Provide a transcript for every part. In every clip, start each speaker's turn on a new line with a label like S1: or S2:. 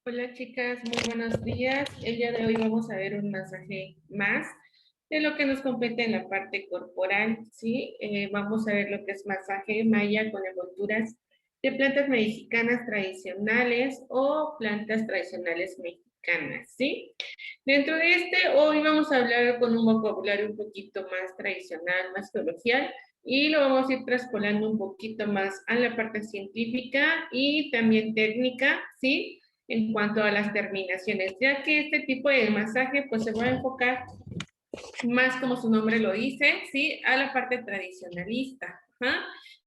S1: Hola chicas, muy buenos días. El día de hoy vamos a ver un masaje más de lo que nos compete en la parte corporal, ¿sí? Vamos a ver lo que es masaje maya con envolturas de plantas mexicanas tradicionales o plantas tradicionales mexicanas, ¿sí? Dentro de hoy vamos a hablar con un vocabulario un poquito más tradicional, más coloquial, y lo vamos a ir traspolando un poquito más a la parte científica y también técnica, ¿sí? En cuanto a las terminaciones, ya que este tipo de masaje pues se va a enfocar más como su nombre lo dice, ¿sí? A la parte tradicionalista. ¿Ah?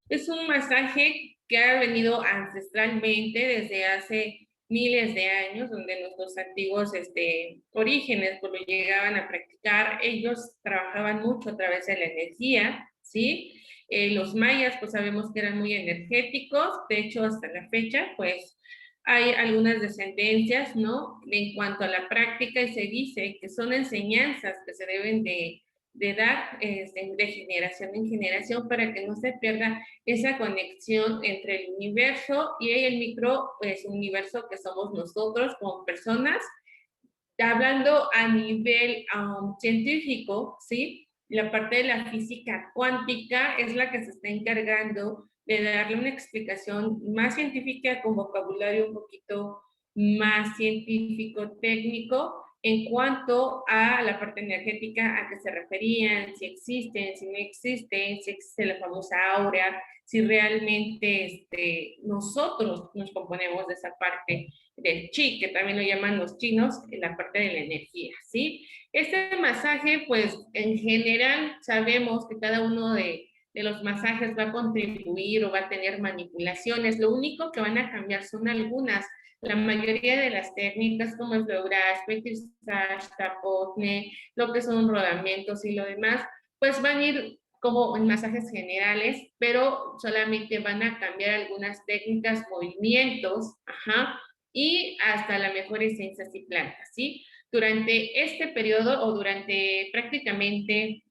S1: Es un masaje que ha venido ancestralmente desde hace miles de años, donde nuestros antiguos orígenes pues lo llegaban a practicar. Ellos trabajaban mucho a través de la energía, ¿sí? Los mayas pues sabemos que eran muy energéticos, de hecho hasta la fecha pues hay algunas descendencias, ¿no? En cuanto a la práctica, y se dice que son enseñanzas que se deben de dar de generación en generación para que no se pierda esa conexión entre el universo y el micro pues, universo que somos nosotros como personas. Hablando a nivel científico, ¿sí? La parte de la física cuántica es la que se está encargando de darle una explicación más científica con vocabulario un poquito más científico, técnico, en cuanto a la parte energética, a qué se referían, si existen, si no existen, si existe la famosa aura, si realmente nosotros nos componemos de esa parte del chi, que también lo llaman los chinos, en la parte de la energía, ¿sí? Este masaje, pues en general sabemos que cada uno de los masajes va a contribuir o va a tener manipulaciones. Lo único que van a cambiar son algunas. La mayoría de las técnicas como el Fleuras, Petrisash, Tapotne, lo que son rodamientos y lo demás, pues van a ir como en masajes generales, pero solamente van a cambiar algunas técnicas, movimientos, ajá, y hasta la mejor esencias y plantas, ¿sí? Durante este periodo o durante prácticamente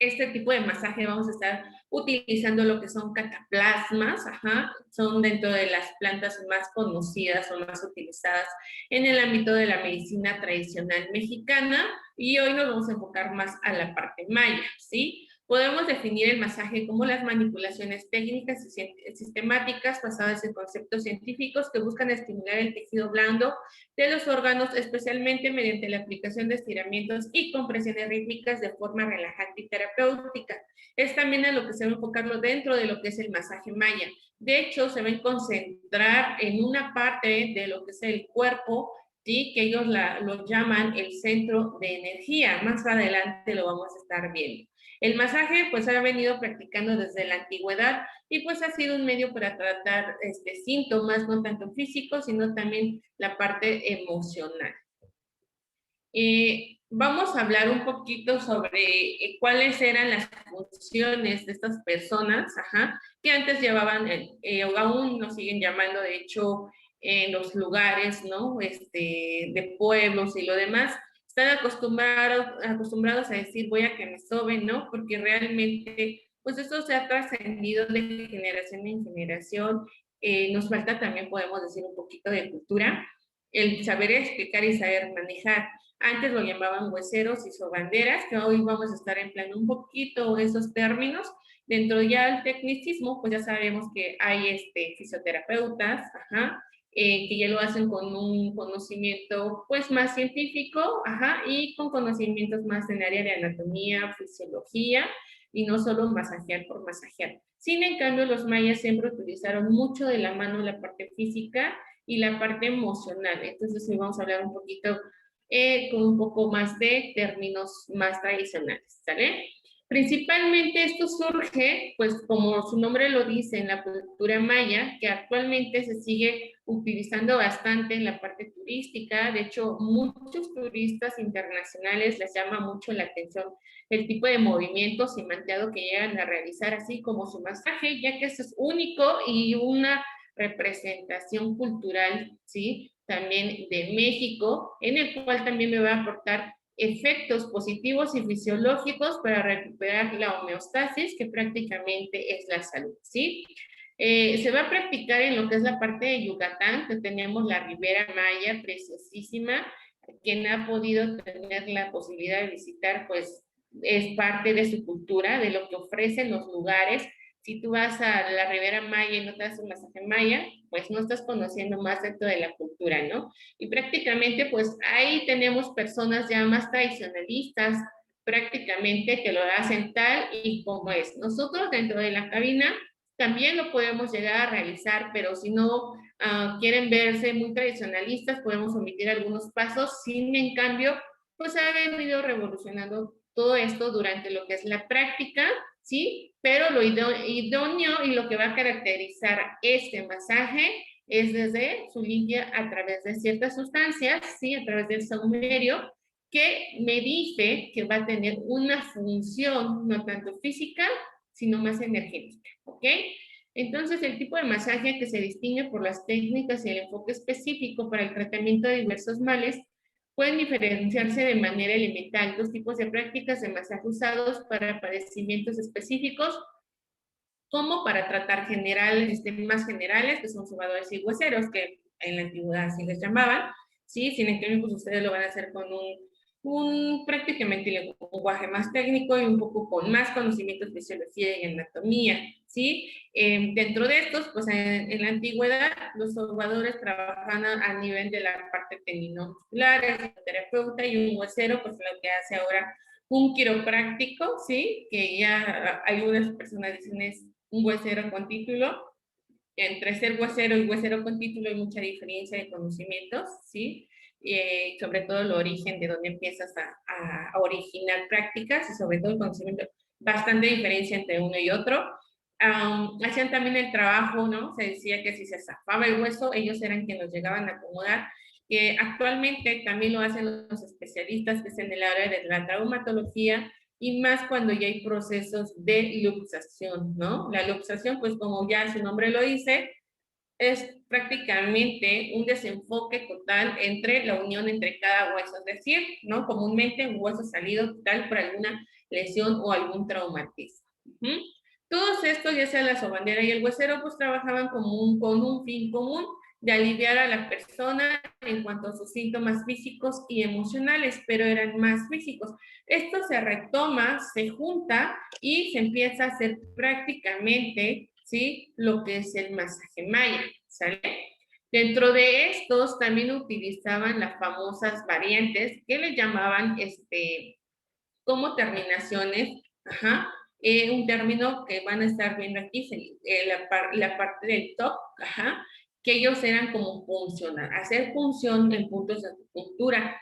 S1: este tipo de masaje vamos a estar utilizando lo que son cataplasmas, ajá, son dentro de las plantas más conocidas o más utilizadas en el ámbito de la medicina tradicional mexicana, y hoy nos vamos a enfocar más a la parte maya, ¿sí? Podemos definir el masaje como las manipulaciones técnicas y sistemáticas basadas en conceptos científicos que buscan estimular el tejido blando de los órganos, especialmente mediante la aplicación de estiramientos y compresiones rítmicas de forma relajante y terapéutica. Es también a lo que se va a enfocarlo dentro de lo que es el masaje maya. De hecho, se va a concentrar en una parte de lo que es el cuerpo, ¿sí? Que ellos lo llaman el centro de energía. Más adelante lo vamos a estar viendo. El masaje pues ha venido practicando desde la antigüedad y pues ha sido un medio para tratar síntomas, no tanto físicos, sino también la parte emocional. Vamos a hablar un poquito sobre cuáles eran las funciones de estas personas, ajá, que antes llevaban, o aún nos siguen llamando, de hecho, en los lugares, ¿no? De pueblos y lo demás, están acostumbrados a decir voy a que me soben, ¿no? Porque realmente, pues eso se ha trascendido de generación en generación. Nos falta también, podemos decir, un poquito de cultura, el saber explicar y saber manejar. Antes lo llamaban hueseros y sobanderas, que hoy vamos a estar empleando un poquito esos términos. Dentro ya del tecnicismo, pues ya sabemos que hay fisioterapeutas, ajá, que ya lo hacen con un conocimiento pues más científico, ajá, y con conocimientos más en área de anatomía, fisiología, y no solo masajear por masajear. Sin en cambio, los mayas siempre utilizaron mucho de la mano la parte física y la parte emocional. Entonces, hoy vamos a hablar un poquito con un poco más de términos más tradicionales, ¿sale? Principalmente esto surge, pues como su nombre lo dice, en la cultura maya, que actualmente se sigue utilizando bastante en la parte turística. De hecho, muchos turistas internacionales les llama mucho la atención el tipo de movimientos y manteado que llegan a realizar, así como su masaje, ya que eso es único y una representación cultural, ¿sí? También de México, en el cual también me va a aportar efectos positivos y fisiológicos para recuperar la homeostasis, que prácticamente es la salud, ¿sí? Se va a practicar en lo que es la parte de Yucatán, que tenemos la Ribera Maya, preciosísima. Quien ha podido tener la posibilidad de visitar, pues es parte de su cultura, de lo que ofrecen los lugares. Si tú vas a la Ribera Maya y no te das un masaje maya, pues no estás conociendo más dentro de la cultura, ¿no? Y prácticamente, pues ahí tenemos personas ya más tradicionalistas, prácticamente que lo hacen tal y como es. Nosotros dentro de la cabina también lo podemos llegar a realizar, pero si no quieren verse muy tradicionalistas, podemos omitir algunos pasos. Sin en cambio, pues ha venido revolucionando todo esto durante lo que es la práctica, ¿sí? Pero lo idóneo y lo que va a caracterizar este masaje es desde su limpia a través de ciertas sustancias, ¿sí? A través del saumerio, que me dice que va a tener una función no tanto física, sino más energética, ¿ok? Entonces, el tipo de masaje que se distingue por las técnicas y el enfoque específico para el tratamiento de diversos males pueden diferenciarse de manera elemental. Dos tipos de prácticas de masaje usados para padecimientos específicos, como para tratar generales, sistemas generales, que son sobadores y hueseros, que en la antigüedad así les llamaban, ¿sí? Sin embargo, pues ustedes lo van a hacer con prácticamente un lenguaje más técnico y un poco con más conocimientos de fisiología y anatomía, ¿sí? Dentro de estos, pues en la antigüedad, los sobadores trabajaban a nivel de la parte tendinomuscular, el terapeuta, y un huesero, pues lo que hace ahora un quiropráctico, ¿sí? Que ya algunas personas dicen es un huesero con título. Entre ser huesero y huesero con título hay mucha diferencia de conocimientos, ¿sí? Sobre todo el origen de donde empiezas a originar prácticas y sobre todo el conocimiento, bastante diferencia entre uno y otro. Hacían también el trabajo, ¿no? Se decía que si se zafaba el hueso, ellos eran quienes los llegaban a acomodar, que actualmente también lo hacen los especialistas, que es en el área de la traumatología, y más cuando ya hay procesos de luxación, ¿no? La luxación, pues como ya su nombre lo dice, es prácticamente un desenfoque total entre la unión entre cada hueso, es decir, ¿no? Comúnmente un hueso salido total por alguna lesión o algún traumatismo. Todos estos, ya sea la sobandera y el huesero, pues trabajaban con un fin común de aliviar a la persona en cuanto a sus síntomas físicos y emocionales, pero eran más físicos. Esto se retoma, se junta y se empieza a hacer prácticamente, ¿sí? Lo que es el masaje maya, ¿sale? Dentro de estos también utilizaban las famosas variantes que le llamaban como terminaciones, ajá, un término que van a estar viendo aquí, la parte del top, ajá, que ellos eran como funcionar, hacer función en puntos de acupuntura.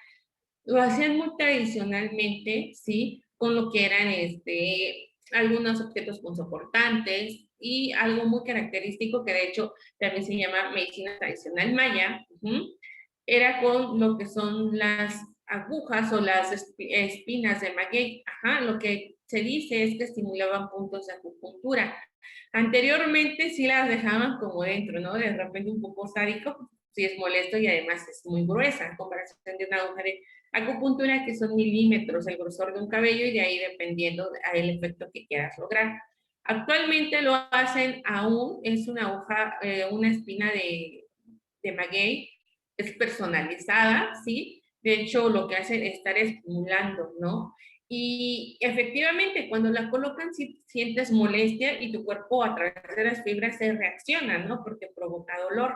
S1: Lo hacían muy tradicionalmente, ¿sí? Con lo que eran algunos objetos punzocortantes y algo muy característico que de hecho también se llama medicina tradicional maya, era con lo que son las agujas o las espinas de maguey. Ajá, lo que se dice es que estimulaban puntos de acupuntura. Anteriormente sí las dejaban como dentro, ¿no? De repente un poco sádico, sí es molesto y además es muy gruesa en comparación de una aguja de acupuntura que son milímetros el grosor de un cabello y de ahí dependiendo del efecto que quieras lograr. Actualmente lo hacen aún, es una aguja, una espina de maguey, es personalizada, ¿sí? De hecho, lo que hace es estar estimulando, ¿no? Y efectivamente, cuando la colocan, sí, sientes molestia y tu cuerpo a través de las fibras se reacciona, ¿no? Porque provoca dolor.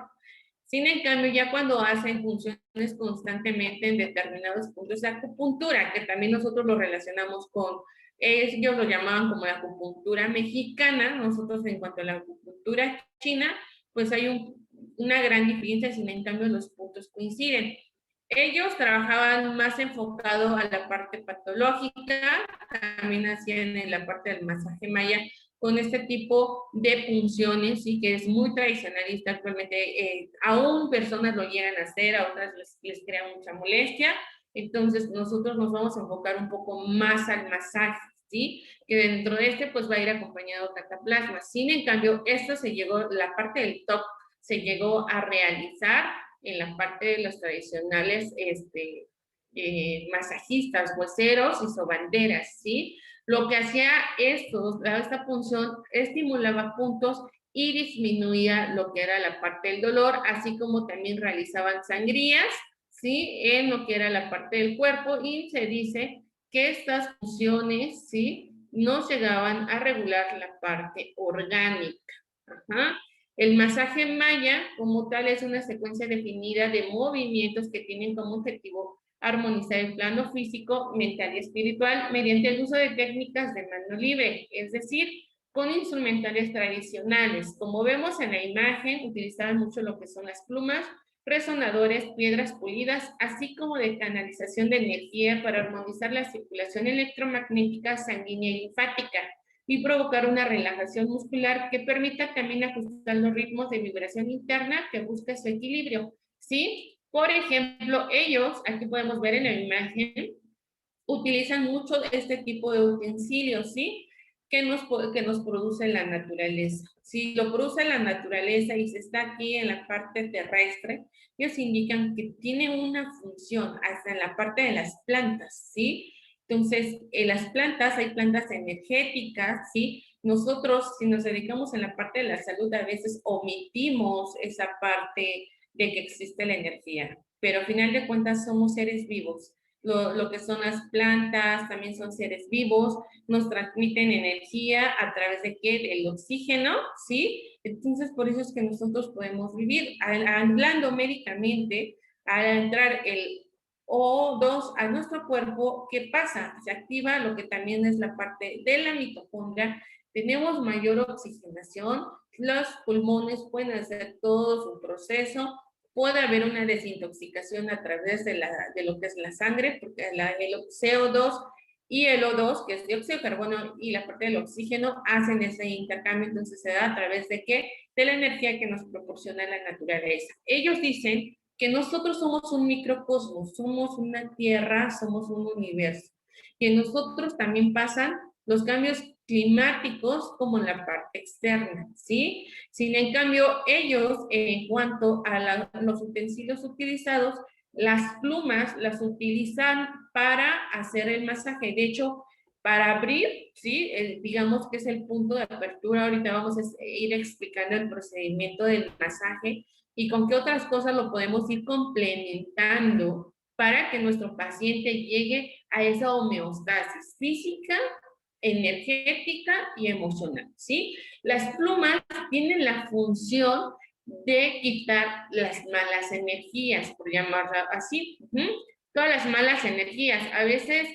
S1: Sin en cambio, ya cuando hacen funciones constantemente en determinados puntos de acupuntura, que también nosotros lo relacionamos con, ellos lo llamaban como la acupuntura mexicana, nosotros en cuanto a la acupuntura china, pues hay una gran diferencia, sin en cambio los puntos coinciden. Ellos trabajaban más enfocado a la parte patológica, también hacían en la parte del masaje maya con este tipo de funciones y que es muy tradicionalista actualmente. Aún personas lo llegan a hacer, a otras les crea mucha molestia. Entonces nosotros nos vamos a enfocar un poco más al masaje, ¿sí? Que dentro de pues va a ir acompañado cataplasma. Sin en cambio, esto se llegó, la parte del top se llegó a realizar en la parte de los tradicionales masajistas, hueseros y sobanderas, ¿sí? Lo que hacía esta función estimulaba puntos y disminuía lo que era la parte del dolor, así como también realizaban sangrías, ¿sí? En lo que era la parte del cuerpo, y se dice que estas funciones, ¿sí? No llegaban a regular la parte orgánica. Ajá. El masaje maya, como tal, es una secuencia definida de movimientos que tienen como objetivo armonizar el plano físico, mental y espiritual mediante el uso de técnicas de mano libre, es decir, con instrumentales tradicionales. Como vemos en la imagen, utilizaban mucho lo que son las plumas, resonadores, piedras pulidas, así como de canalización de energía para armonizar la circulación electromagnética, sanguínea y linfática y provocar una relajación muscular que permita también ajustar los ritmos de vibración interna que busca su equilibrio, ¿sí? Por ejemplo, ellos, aquí podemos ver en la imagen, utilizan mucho este tipo de utensilios, ¿sí? Que nos produce la naturaleza. Si lo produce la naturaleza y se está aquí en la parte terrestre, ellos indican que tiene una función hasta en la parte de las plantas, ¿sí? Entonces, en las plantas hay plantas energéticas, ¿sí? Nosotros, si nos dedicamos en la parte de la salud, a veces omitimos esa parte de que existe la energía, pero al final de cuentas somos seres vivos. Lo que son las plantas también son seres vivos, nos transmiten energía a través de qué? Del oxígeno, ¿sí? Entonces, por eso es que nosotros podemos vivir. Hablando médicamente, al entrar el O2 a nuestro cuerpo, ¿qué pasa? Se activa lo que también es la parte de la mitocondria, tenemos mayor oxigenación, los pulmones pueden hacer todo su proceso, puede haber una desintoxicación a través de lo que es la sangre, porque el CO2 y el O2, que es dióxido de carbono, y la parte del oxígeno, hacen ese intercambio, entonces se da a través de qué? De la energía que nos proporciona la naturaleza. Ellos dicen que nosotros somos un microcosmos, somos una tierra, somos un universo, y en nosotros también pasan los cambios climáticos como en la parte externa, ¿sí? Sin en cambio, ellos, en cuanto a los utensilios utilizados, las plumas las utilizan para hacer el masaje. De hecho, para abrir, ¿sí? Digamos que es el punto de apertura. Ahorita vamos a ir explicando el procedimiento del masaje y con qué otras cosas lo podemos ir complementando para que nuestro paciente llegue a esa homeostasis física, energética y emocional, ¿sí? Las plumas tienen la función de quitar las malas energías, por llamarla así. Todas las malas energías. A veces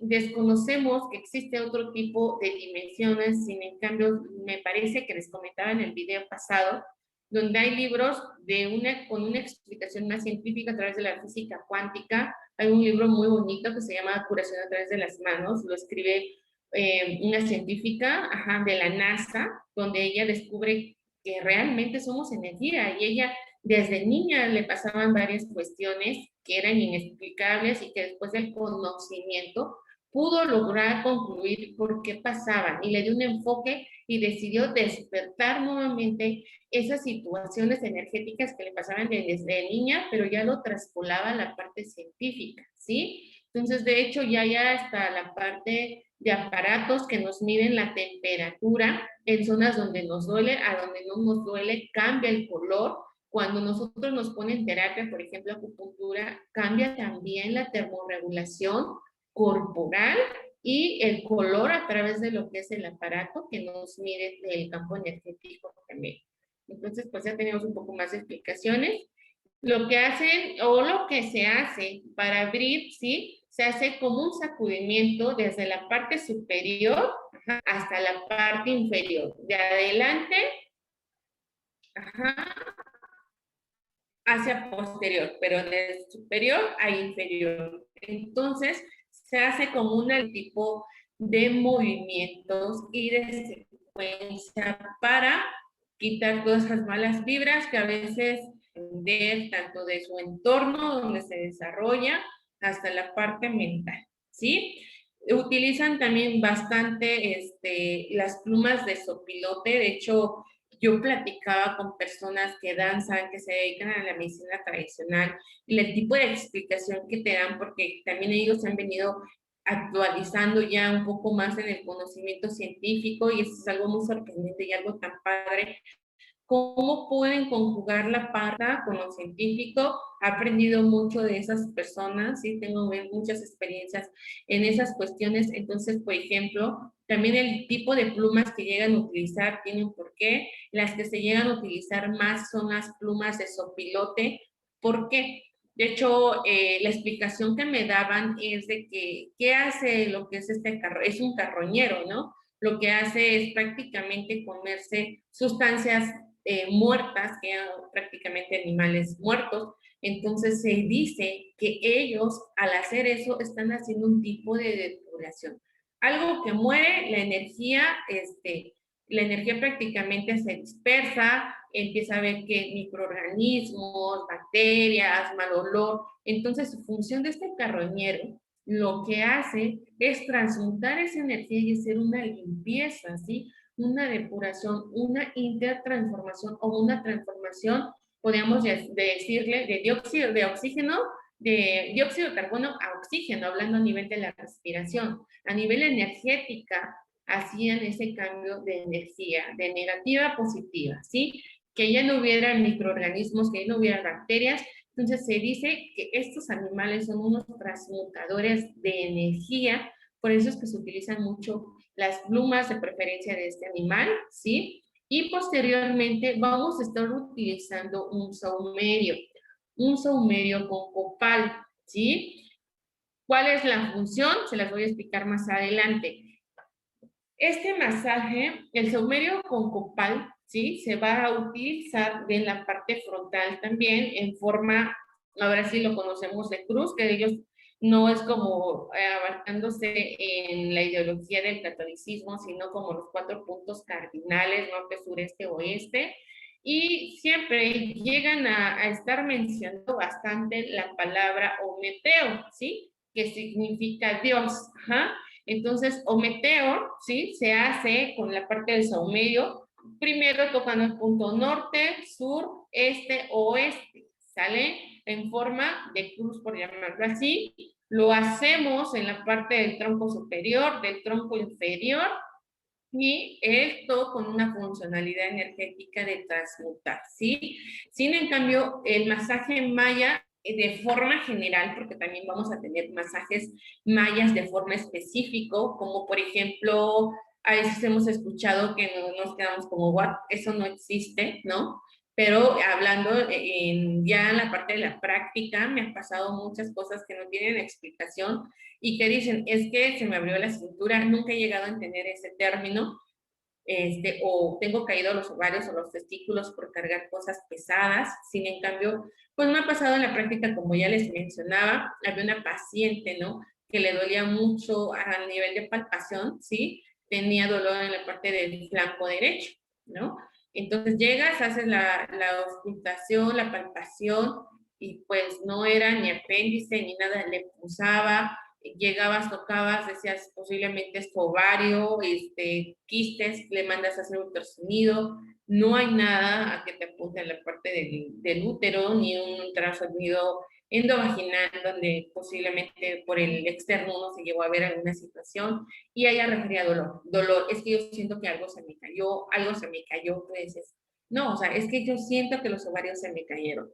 S1: desconocemos que existe otro tipo de dimensiones, sin en cambio, me parece que les comentaba en el video pasado, donde hay libros con una explicación más científica a través de la física cuántica. Hay un libro muy bonito que se llama Curación a través de las manos, lo escribe una científica, ajá, de la NASA, donde ella descubre que realmente somos energía y ella desde niña le pasaban varias cuestiones que eran inexplicables y que después del conocimiento pudo lograr concluir por qué pasaban y le dio un enfoque y decidió despertar nuevamente esas situaciones energéticas que le pasaban desde niña, pero ya lo traspolaba a la parte científica, ¿sí? Entonces, de hecho, ya hay hasta la parte de aparatos que nos miden la temperatura en zonas donde nos duele, a donde no nos duele, cambia el color. Cuando nosotros nos ponen terapia, por ejemplo, acupuntura, cambia también la termorregulación corporal y el color a través de lo que es el aparato que nos mide el campo energético también. Entonces, pues ya tenemos un poco más de explicaciones. Lo que hacen o lo que se hace para abrir, ¿sí? Se hace como un sacudimiento desde la parte superior hasta la parte inferior. De adelante, hacia posterior, pero de superior a inferior. Entonces, se hace como un tipo de movimientos y de secuencia para quitar todas esas malas vibras que a veces de tanto de su entorno donde se desarrolla hasta la parte mental, ¿sí? Utilizan también bastante las plumas de sopilote. De hecho, yo platicaba con personas que danzan, que se dedican a la medicina tradicional, y el tipo de explicación que te dan, porque también ellos han venido actualizando ya un poco más en el conocimiento científico, y eso es algo muy sorprendente y algo tan padre. ¿Cómo pueden conjugar la parte con lo científico? He aprendido mucho de esas personas, sí, tengo muchas experiencias en esas cuestiones. Entonces, por ejemplo, también el tipo de plumas que llegan a utilizar tiene un porqué. Las que se llegan a utilizar más son las plumas de sopilote. ¿Por qué? De hecho, la explicación que me daban es de que, ¿qué hace lo que es este carro? Es un carroñero, ¿no? Lo que hace es prácticamente comerse sustancias muertas, que eran prácticamente animales muertos. Entonces se dice que ellos al hacer eso están haciendo un tipo de depuración. Algo que muere, la energía prácticamente se dispersa, empieza a ver que microorganismos, bacterias, mal olor. Entonces su función de este carroñero lo que hace es transmutar esa energía y hacer una limpieza, ¿sí? Una depuración, una intertransformación o una transformación, podríamos decirle, de dióxido de oxígeno, de dióxido de carbono a oxígeno, hablando a nivel de la respiración. A nivel energética, hacían ese cambio de energía, de negativa a positiva, ¿sí? Que ya no hubiera microorganismos, que ya no hubiera bacterias. Entonces se dice que estos animales son unos transmutadores de energía, por eso es que se utilizan mucho las plumas de preferencia de este animal, ¿sí? Y posteriormente vamos a estar utilizando un saumerio con copal, ¿sí? ¿Cuál es la función? Se las voy a explicar más adelante. Este masaje, el saumerio con copal, ¿sí? Se va a utilizar en la parte frontal también en forma, ahora sí lo conocemos de cruz, que ellos no es como abarcándose en la ideología del catolicismo, sino como los 4 puntos cardinales, norte, sureste, oeste. Y siempre llegan a estar mencionando bastante la palabra Ometeo, ¿sí? Que significa Dios. Ajá. Entonces, Ometeo, ¿sí? Se hace con la parte del saumerio, primero tocando el punto norte, sur, este, oeste, ¿sale? En forma de cruz, por llamarlo así. Lo hacemos en la parte del tronco superior, del tronco inferior, y esto con una funcionalidad energética de transmutar, ¿sí? Sin en cambio, el masaje maya de forma general, porque también vamos a tener masajes mayas de forma específico, como por ejemplo, a veces hemos escuchado que nos quedamos como, what, eso no existe, ¿no? Pero hablando ya en la parte de la práctica, me han pasado muchas cosas que no tienen explicación y que dicen, es que se me abrió la cintura, nunca he llegado a entender ese término, o tengo caído los ovarios o los testículos por cargar cosas pesadas. Sin en cambio, pues me ha pasado en la práctica, como ya les mencionaba, había una paciente, ¿no? Que le dolía mucho a nivel de palpación, ¿sí? Tenía dolor en la parte del flanco derecho, ¿no? Entonces llegas, haces la auscultación, la palpación, y pues no era ni apéndice ni nada, le pulsaba, llegabas, tocabas, decías posiblemente es tu ovario, quistes, le mandas a hacer ultrasonido, no hay nada a que te apunte en la parte del útero, ni un ultrasonido endovaginal donde posiblemente por el externo no se llegó a ver alguna situación y haya refería dolor, es que yo siento que algo se me cayó, pues no, o sea, es que yo siento que los ovarios se me cayeron.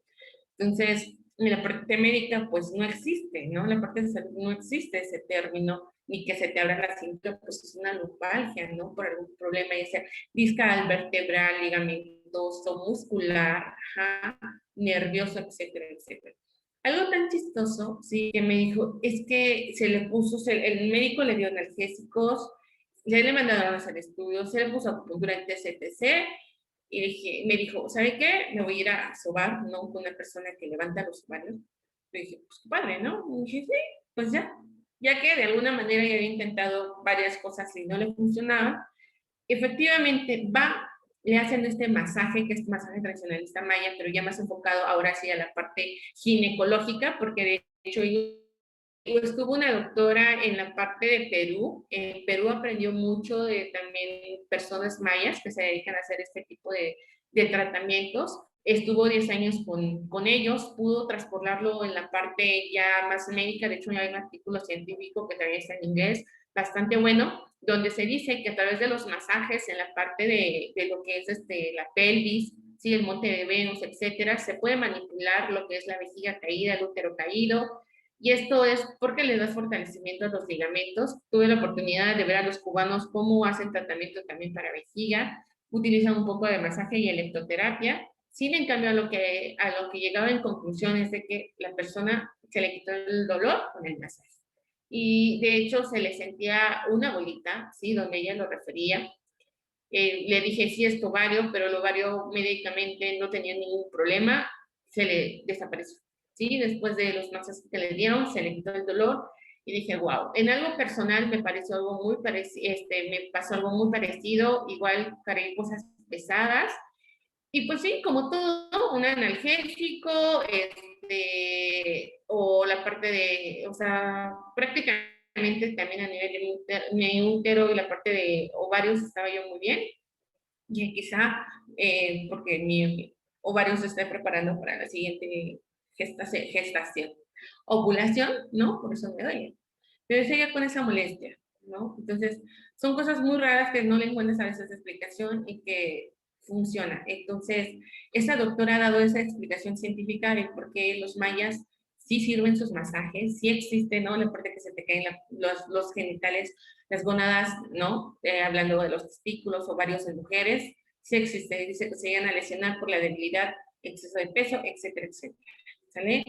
S1: Entonces, en la parte médica, pues no existe, ¿no? En la parte de salud no existe ese término, ni que se te abra la cintura, pues es una lumbalgia, ¿no? Por algún problema, ya sea discal, vertebral, ligamentoso, muscular, ajá, nervioso, etcétera, etcétera. Algo tan chistoso, sí, que me dijo, es que se le puso, el médico le dio analgésicos, ya le mandaron a hacer estudios, se le puso acupuntura en TCTC, y me dijo, ¿sabe qué? Me voy a ir a sobar, ¿no? Con una persona que levanta los ovarios. Le dije, pues qué padre, ¿no? Y dije, sí, pues ya. Ya que de alguna manera ya había intentado varias cosas y no le funcionaban, efectivamente va, le hacen este masaje, que es masaje tradicionalista maya, pero ya más enfocado ahora sí a la parte ginecológica, porque de hecho estuvo una doctora en la parte de Perú. En Perú aprendió mucho de también personas mayas que se dedican a hacer este tipo de tratamientos. estuvo 10 años con ellos, pudo transportarlo en la parte ya más médica. De hecho, hay un artículo científico que también está en inglés, bastante bueno, donde se dice que a través de los masajes en la parte de lo que es la pelvis, ¿sí? El monte de Venus, etcétera, se puede manipular lo que es la vejiga caída, el útero caído, y esto es porque le da fortalecimiento a los ligamentos. Tuve la oportunidad de ver a los cubanos cómo hacen tratamiento también para vejiga, utilizan un poco de masaje y electroterapia. Sin en cambio, a lo que llegaba en conclusión es de que la persona se le quitó el dolor con el masaje. Y de hecho se le sentía una bolita, ¿sí? Donde ella lo refería. Le dije, sí, es ovario, pero el ovario médicamente no tenía ningún problema, se le desapareció. ¿Sí? Después de los masajes que le dieron, se le quitó el dolor y dije, wow. En algo personal me pareció algo muy parecido, me pasó algo muy parecido, igual cargué cosas pesadas. Y pues sí, como todo, ¿no? Un analgésico, o la parte o sea, prácticamente también a nivel de útero y la parte de ovarios estaba yo muy bien. Y quizá porque mi ovario se está preparando para la siguiente gestación. Ovulación, ¿no? Por eso me duele. Pero seguía con esa molestia, ¿no? Entonces, son cosas muy raras que no le encuentras a veces explicación y que funciona. Entonces, esa doctora ha dado esa explicación científica de por qué los mayas sí sirven sus masajes, sí existe, ¿no? La parte que se te caen los genitales, las gónadas, ¿no? Hablando de los testículos, ovarios en mujeres, sí existe, dice que se llegan a lesionar por la debilidad, exceso de peso, etcétera, etcétera. ¿Sale?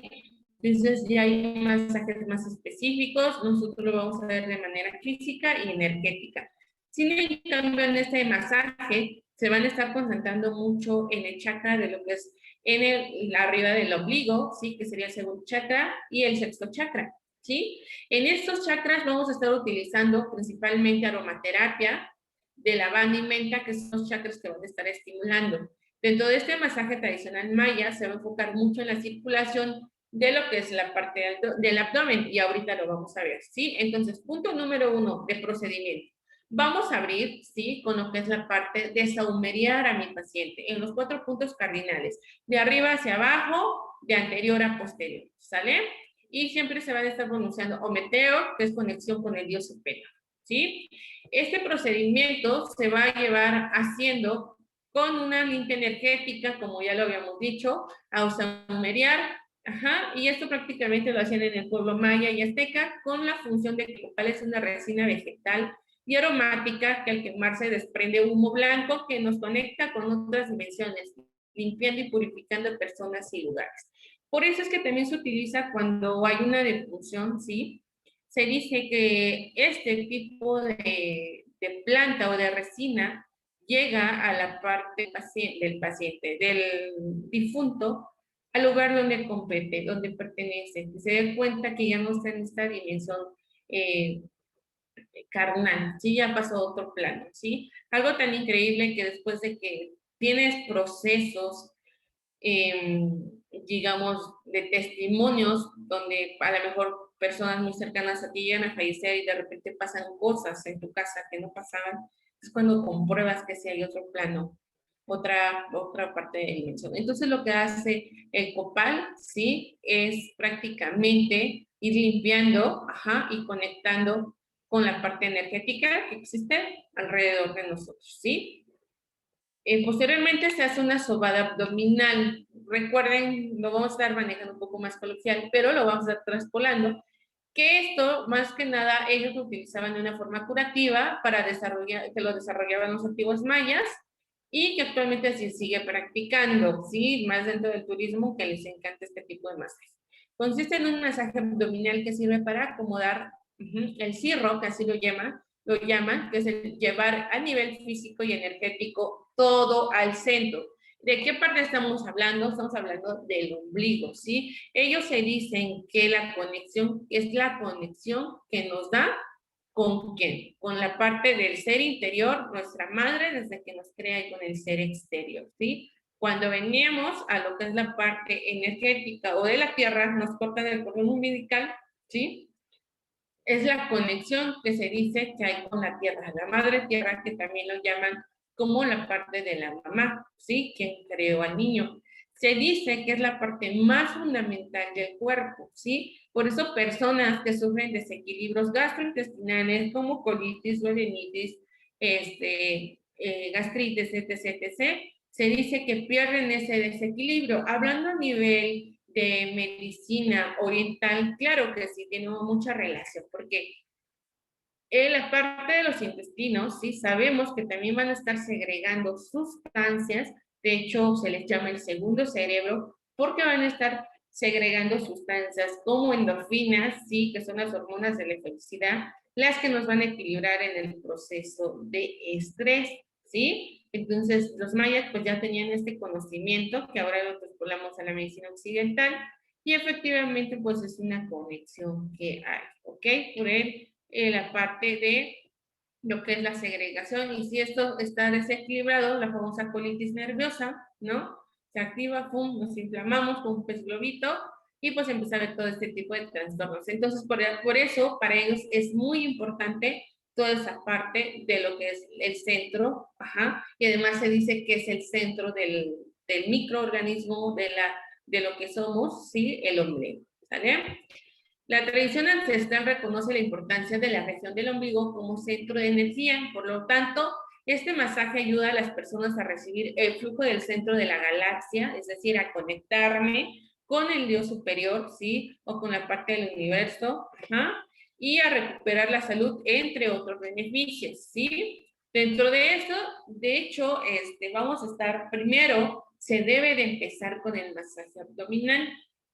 S1: Entonces ya hay masajes más específicos, nosotros lo vamos a ver de manera física y energética. Sin embargo, en este masaje se van a estar concentrando mucho en el chakra de lo que es arriba del ombligo, ¿sí? Que sería el segundo chakra y el sexto chakra, ¿sí? En estos chakras vamos a estar utilizando principalmente aromaterapia, de lavanda y menta, que son los chakras que van a estar estimulando. Dentro de este masaje tradicional maya se va a enfocar mucho en la circulación de lo que es la parte del abdomen, y ahorita lo vamos a ver, ¿sí? Entonces, punto número 1 de procedimiento. Vamos a abrir, ¿sí? Con lo que es la parte de saumeriar a mi paciente en los 4 puntos cardinales, de arriba hacia abajo, de anterior a posterior, ¿sale? Y siempre se va a estar pronunciando ometeo, que es conexión con el dios superior, ¿sí? Este procedimiento se va a llevar haciendo con una limpia energética, como ya lo habíamos dicho, a saumeriar. Ajá, y esto prácticamente lo hacían en el pueblo maya y azteca con la función de que el copal es una resina vegetal y aromática que al quemarse desprende humo blanco que nos conecta con otras dimensiones, limpiando y purificando personas y lugares. Por eso es que también se utiliza cuando hay una defunción, ¿sí? Se dice que este tipo de planta o de resina llega a la parte del paciente, del difunto, al lugar donde compete, donde pertenece, que se dé cuenta que ya no está en esta dimensión eh, carnal, ¿sí? Ya pasó a otro plano, ¿sí? Algo tan increíble que después de que tienes procesos, digamos, de testimonios, donde a lo mejor personas muy cercanas a ti llegan a fallecer y de repente pasan cosas en tu casa que no pasaban, es cuando compruebas que sí hay otro plano, otra parte de dimensión. Entonces lo que hace el copal, ¿sí? Es prácticamente ir limpiando, ajá, y conectando con la parte energética que existe alrededor de nosotros, ¿sí? Posteriormente se hace una sobada abdominal. Recuerden, lo vamos a estar manejando un poco más coloquial, pero lo vamos a estar traspolando, que esto, más que nada, ellos lo utilizaban de una forma curativa para desarrollar, que lo desarrollaban los antiguos mayas y que actualmente se sigue practicando, ¿sí? Más dentro del turismo, que les encanta este tipo de masajes. Consiste en un masaje abdominal que sirve para acomodar el cirro, que así lo llaman, que es el llevar a nivel físico y energético todo al centro. ¿De qué parte estamos hablando? Estamos hablando del ombligo, ¿sí? Ellos se dicen que la conexión es la conexión que nos da ¿con quién? Con la parte del ser interior, nuestra madre, desde que nos crea, y con el ser exterior, ¿sí? Cuando veníamos a lo que es la parte energética o de la tierra, nos cortan el cordón umbilical, ¿sí? Es la conexión que se dice que hay con la tierra, la madre tierra, que también lo llaman como la parte de la mamá, ¿sí? Quien creó al niño. Se dice que es la parte más fundamental del cuerpo, ¿sí? Por eso personas que sufren desequilibrios gastrointestinales como colitis, duodenitis, gastritis, etc., etc., se dice que pierden ese desequilibrio. Hablando a nivel de medicina oriental, claro que sí, tiene mucha relación, porque en la parte de los intestinos, sí, sabemos que también van a estar segregando sustancias, de hecho se les llama el segundo cerebro, porque van a estar segregando sustancias como endorfinas, sí, que son las hormonas de la felicidad, las que nos van a equilibrar en el proceso de estrés, ¿sí? Entonces, los mayas pues ya tenían este conocimiento que ahora lo trasladamos a la medicina occidental y efectivamente pues es una conexión que hay, ¿ok? Por él la parte de lo que es la segregación y si esto está desequilibrado, la famosa colitis nerviosa, ¿no? Se activa, pum, nos inflamamos con un pez globito y pues empieza a haber todo este tipo de trastornos. Entonces, por eso, para ellos es muy importante toda esa parte de lo que es el centro, ajá, y además se dice que es el centro del microorganismo, de lo que somos, ¿sí? El ombligo, ¿sale? La tradición ancestral reconoce la importancia de la región del ombligo como centro de energía, por lo tanto, este masaje ayuda a las personas a recibir el flujo del centro de la galaxia, es decir, a conectarme con el Dios superior, ¿sí? O con la parte del universo, ajá, y a recuperar la salud, entre otros beneficios, ¿sí? Dentro de eso, de hecho, vamos a estar, primero, se debe de empezar con el masaje abdominal.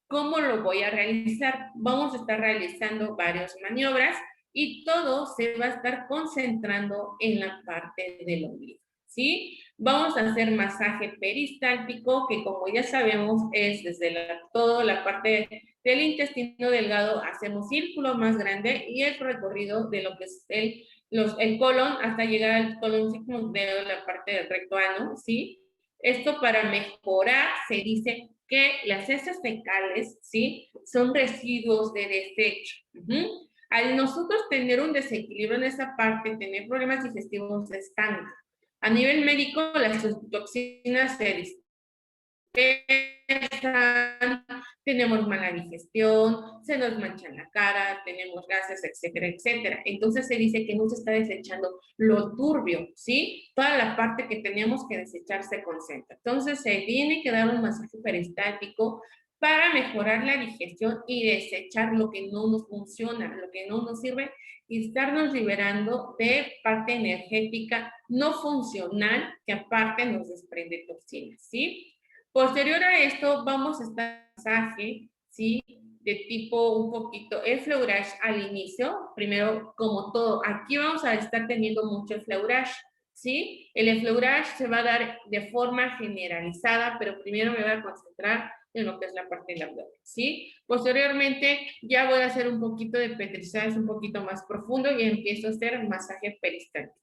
S1: ¿Cómo lo voy a realizar? Vamos a estar realizando varias maniobras y todo se va a estar concentrando en la parte del ombligo, ¿sí? Vamos a hacer masaje peristáltico, que como ya sabemos es desde toda la parte del intestino delgado, hacemos círculo más grande y el recorrido de lo que es el colon hasta llegar al colon de la parte del recto ano, ¿sí? Esto para mejorar, se dice que las heces fecales, ¿sí? Son residuos de desecho. Al nosotros tener un desequilibrio en esa parte, tener problemas digestivos, se estanca. A nivel médico, las toxinas se dispersan, tenemos mala digestión, se nos mancha la cara, tenemos gases, etcétera, etcétera. Entonces se dice que no se está desechando lo turbio, ¿sí? Toda la parte que tenemos que desechar se concentra. Entonces se tiene que dar un masaje peristáltico para mejorar la digestión y desechar lo que no nos funciona, lo que no nos sirve y estarnos liberando de parte energética no funcional que aparte nos desprende toxinas, ¿sí? Posterior a esto, vamos a estar en masaje, ¿sí? De tipo un poquito, el fleurage al inicio, primero como todo, aquí vamos a estar teniendo mucho fleurage, ¿sí? El fleurage se va a dar de forma generalizada, pero primero me voy a concentrar en lo que es la parte del abdomen, ¿sí? Posteriormente ya voy a hacer un poquito de petrizaje un poquito más profundo y empiezo a hacer masaje peristáltico.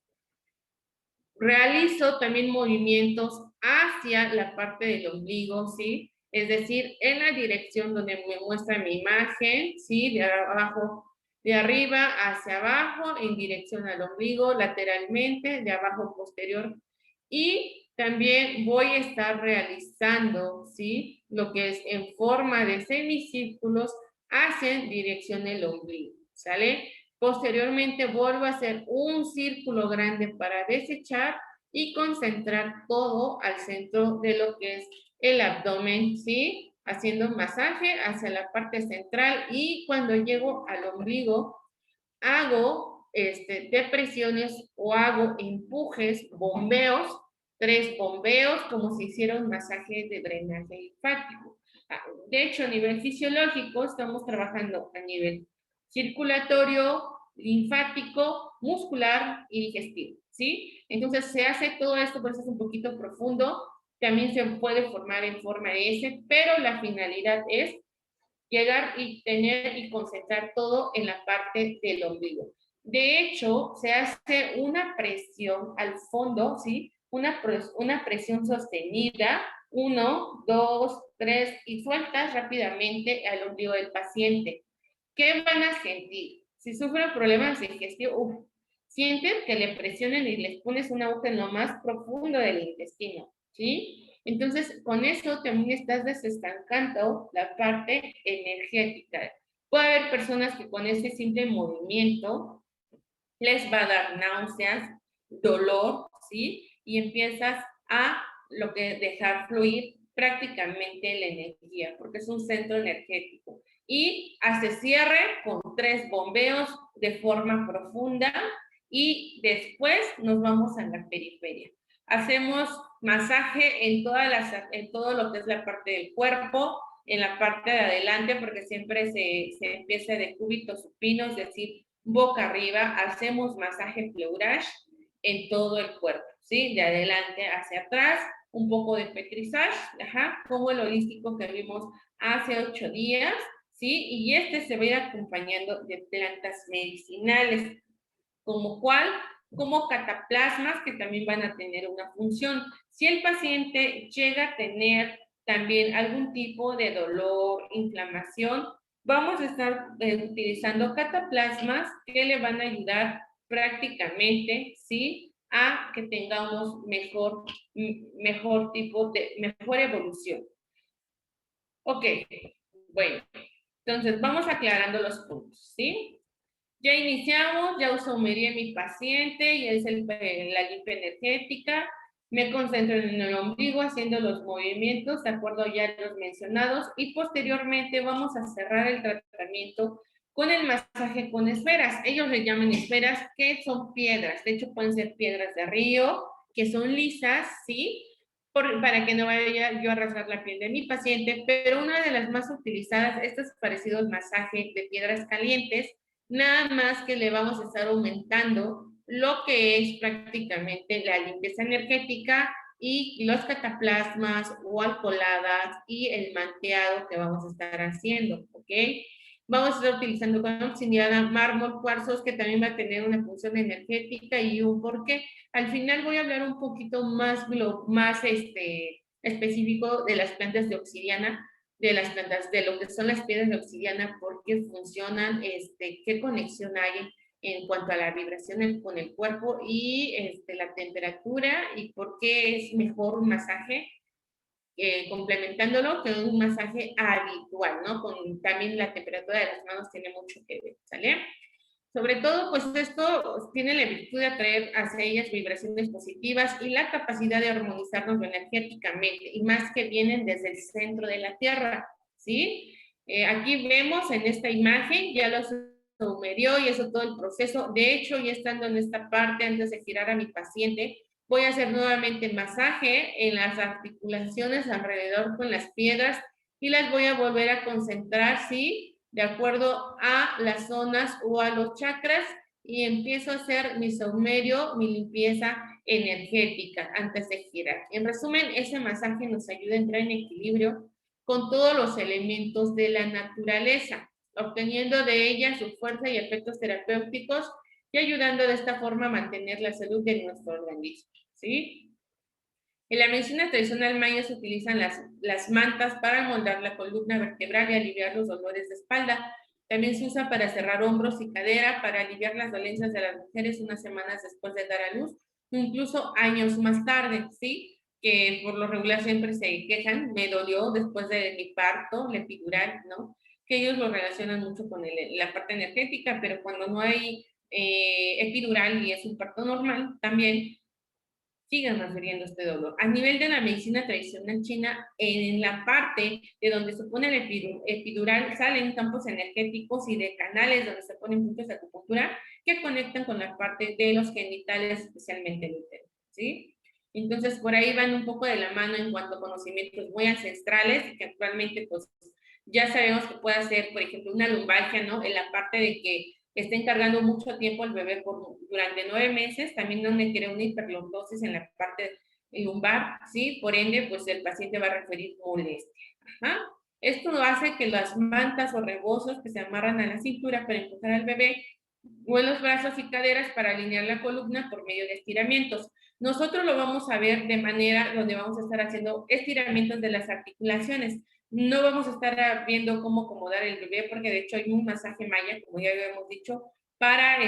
S1: Realizo también movimientos hacia la parte del ombligo, ¿sí? Es decir, en la dirección donde me muestra mi imagen, ¿sí? De abajo, de arriba hacia abajo, en dirección al ombligo, lateralmente, de abajo posterior. Y también voy a estar realizando, ¿sí? Lo que es en forma de semicírculos hacia dirección del ombligo, ¿sale? Posteriormente vuelvo a hacer un círculo grande para desechar y concentrar todo al centro de lo que es el abdomen, ¿sí? Haciendo un masaje hacia la parte central y cuando llego al ombligo hago depresiones o hago empujes, bombeos, 3 bombeos como si hiciera un masaje de drenaje linfático. De hecho, a nivel fisiológico estamos trabajando a nivel circulatorio, linfático, muscular y digestivo, ¿sí? Entonces se hace todo esto, por eso es un poquito profundo, también se puede formar en forma de S, pero la finalidad es llegar y tener y concentrar todo en la parte del ombligo. De hecho, se hace una presión al fondo, ¿sí? Una presión sostenida, 1, 2, 3, y sueltas rápidamente al ombligo del paciente. ¿Qué van a sentir? Si sufren problemas digestivos, sienten que le presionen y les pones una aguja en lo más profundo del intestino, ¿sí? Entonces, con eso también estás desestancando la parte energética. Puede haber personas que con ese simple movimiento les va a dar náuseas, dolor, ¿sí? Y empiezas a lo que dejar fluir prácticamente la energía, porque es un centro energético. Y hace cierre con 3 bombeos de forma profunda y después nos vamos a la periferia. Hacemos masaje en todo lo que es la parte del cuerpo, en la parte de adelante, porque siempre se empieza de cúbitos supinos, es decir, boca arriba, hacemos masaje pleurage en todo el cuerpo, ¿sí? De adelante hacia atrás, un poco de petrisage, como el holístico que vimos hace 8 días, ¿sí? Y este se va a ir acompañando de plantas medicinales, como cataplasmas que también van a tener una función. Si el paciente llega a tener también algún tipo de dolor, inflamación, vamos a estar utilizando cataplasmas que le van a ayudar prácticamente, ¿sí? A que tengamos mejor evolución. Ok, bueno, entonces vamos aclarando los puntos, ¿sí? Ya iniciamos, ya saumería a mi paciente, ya es la limpia energética. Me concentro en el ombligo haciendo los movimientos de acuerdo ya a los mencionados y posteriormente vamos a cerrar el tratamiento con el masaje con esferas. Ellos le llaman esferas, que son piedras. De hecho, pueden ser piedras de río, que son lisas, ¿sí? Para que no vaya yo a rasgar la piel de mi paciente, pero una de las más utilizadas, esto es parecido al masaje de piedras calientes, nada más que le vamos a estar aumentando lo que es prácticamente la limpieza energética y los cataplasmas o alcoholadas y el manteado que vamos a estar haciendo, ¿ok? Vamos a estar utilizando con obsidiana, mármol, cuarzos, que también va a tener una función energética y un porqué. Al final voy a hablar un poquito más específico de las plantas de obsidiana, de las plantas, de lo que son las piedras de obsidiana, por qué funcionan, qué conexión hay en cuanto a la vibración con el cuerpo y la temperatura y por qué es mejor un masaje complementándolo que un masaje habitual, ¿no? Con también la temperatura de las manos tiene mucho que ver, ¿sale? Sobre todo, pues esto tiene la virtud de atraer hacia ellas vibraciones positivas y la capacidad de armonizarnos energéticamente, y más que vienen desde el centro de la Tierra, ¿sí? Aquí vemos en esta imagen, ya lo sumerió y eso todo el proceso. De hecho, ya estando en esta parte, antes de girar a mi paciente, voy a hacer nuevamente masaje en las articulaciones alrededor con las piedras y las voy a volver a concentrar, ¿sí? De acuerdo a las zonas o a los chakras y empiezo a hacer mi saumerio, mi limpieza energética antes de girar. En resumen, ese masaje nos ayuda a entrar en equilibrio con todos los elementos de la naturaleza, obteniendo de ella su fuerza y efectos terapéuticos y ayudando de esta forma a mantener la salud de nuestro organismo, ¿sí? En la medicina tradicional maya se utilizan las mantas para moldar la columna vertebral y aliviar los dolores de espalda. También se usa para cerrar hombros y cadera, para aliviar las dolencias de las mujeres unas semanas después de dar a luz, incluso años más tarde, ¿sí? Que por lo regular siempre se quejan, me dolió después de mi parto, la epidural, ¿no? Que ellos lo relacionan mucho con la parte energética, pero cuando no hay epidural y es un parto normal, también sigan refiriendo este dolor. A nivel de la medicina tradicional china, en la parte de donde se pone el epidural, salen campos energéticos y de canales donde se ponen puntos de acupuntura que conectan con la parte de los genitales, especialmente el útero, ¿sí? Entonces, por ahí van un poco de la mano en cuanto a conocimientos muy ancestrales y que actualmente, pues, ya sabemos que puede ser, por ejemplo, una lumbalgia, ¿no? En la parte de que está encargando mucho tiempo el bebé durante 9 meses, también donde quiere una hiperlordosis en la parte lumbar, ¿sí? Por ende, pues el paciente va a referir molestia. Ajá. Esto hace que las mantas o rebozos que se amarran a la cintura para empujar al bebé o en los brazos y caderas para alinear la columna por medio de estiramientos. Nosotros lo vamos a ver de manera donde vamos a estar haciendo estiramientos de las articulaciones. No vamos a estar viendo cómo acomodar el bebé, porque de hecho hay un masaje maya, como ya habíamos dicho, para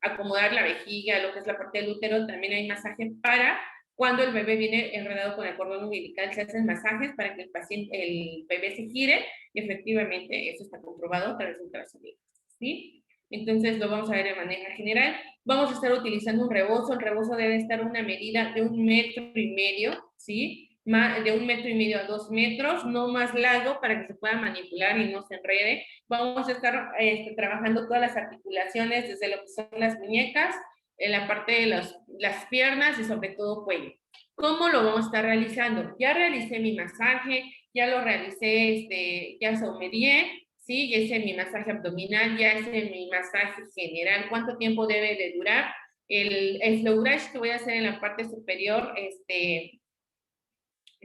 S1: acomodar la vejiga, lo que es la parte del útero. También hay masaje para Cuando el bebé viene enredado con el cordón umbilical, se hacen masajes para que el bebé se gire, y efectivamente eso está comprobado a través de ultrasonido, ¿sí? Entonces lo vamos a ver de manera general. Vamos a estar utilizando un rebozo. El rebozo debe estar a una medida de 1,5 metros, ¿sí? De 1,5 metros a 2 metros, no más largo para que se pueda manipular y no se enrede. Vamos a estar trabajando todas las articulaciones, desde lo que son las muñecas, en la parte de las piernas y sobre todo cuello. ¿Cómo lo vamos a estar realizando? Ya realicé mi masaje, ya lo realicé, ya somerié, ¿sí? Ya hice mi masaje abdominal, ya hice mi masaje general. ¿Cuánto tiempo debe de durar? El slow brush que voy a hacer en la parte superior,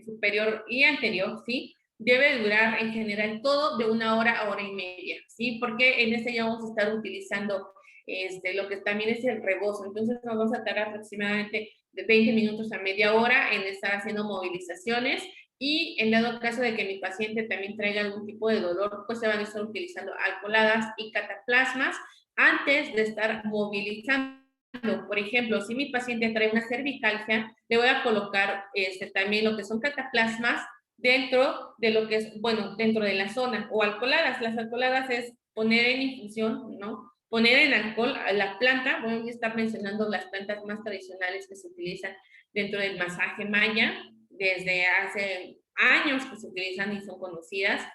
S1: superior y anterior, ¿sí? Debe durar en general todo de 1 hora a 1 hora y media, ¿sí? Porque en este ya vamos a estar utilizando lo que también es el rebozo. Entonces nos vamos a tardar aproximadamente de 20 minutos a media hora en estar haciendo movilizaciones, y en dado caso de que mi paciente también traiga algún tipo de dolor, pues se van a estar utilizando alcoholadas y cataplasmas antes de estar movilizando. Por ejemplo, si mi paciente trae una cervicalgia, le voy a colocar también lo que son cataplasmas dentro de lo que es, bueno, dentro de la zona, o alcoholadas. Las alcoholadas es poner en infusión, ¿no? Poner en alcohol a la planta. Voy a estar mencionando las plantas más tradicionales que se utilizan dentro del masaje maya, desde hace años que se utilizan y son conocidas.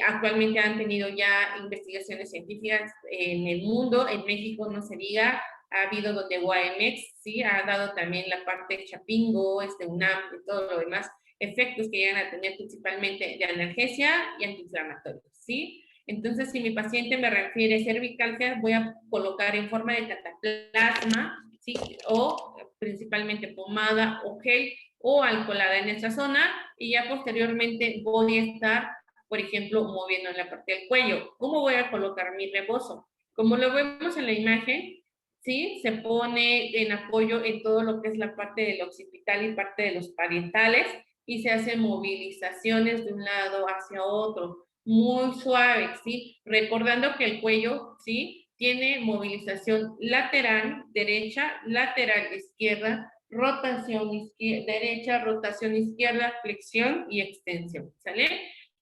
S1: Actualmente han tenido ya investigaciones científicas en el mundo, en México no se diga, ha habido donde Guaemex, sí, ha dado también la parte Chapingo, UNAM y todo lo demás, efectos que llegan a tener principalmente de analgesia y antiinflamatorios, ¿sí? Entonces, si mi paciente me refiere cervicalgia, voy a colocar en forma de cataplasma, ¿sí? O principalmente pomada o gel o alcoholada en esta zona, y ya posteriormente voy a estar, por ejemplo, moviendo en la parte del cuello. ¿Cómo voy a colocar mi rebozo? Como lo vemos en la imagen, ¿sí? Se pone en apoyo en todo lo que es la parte del occipital y parte de los parietales, y se hacen movilizaciones de un lado hacia otro, muy suave, ¿sí? Recordando que el cuello, ¿sí? Tiene movilización lateral derecha, lateral izquierda, rotación izquierda, derecha, rotación izquierda, flexión y extensión, ¿sale?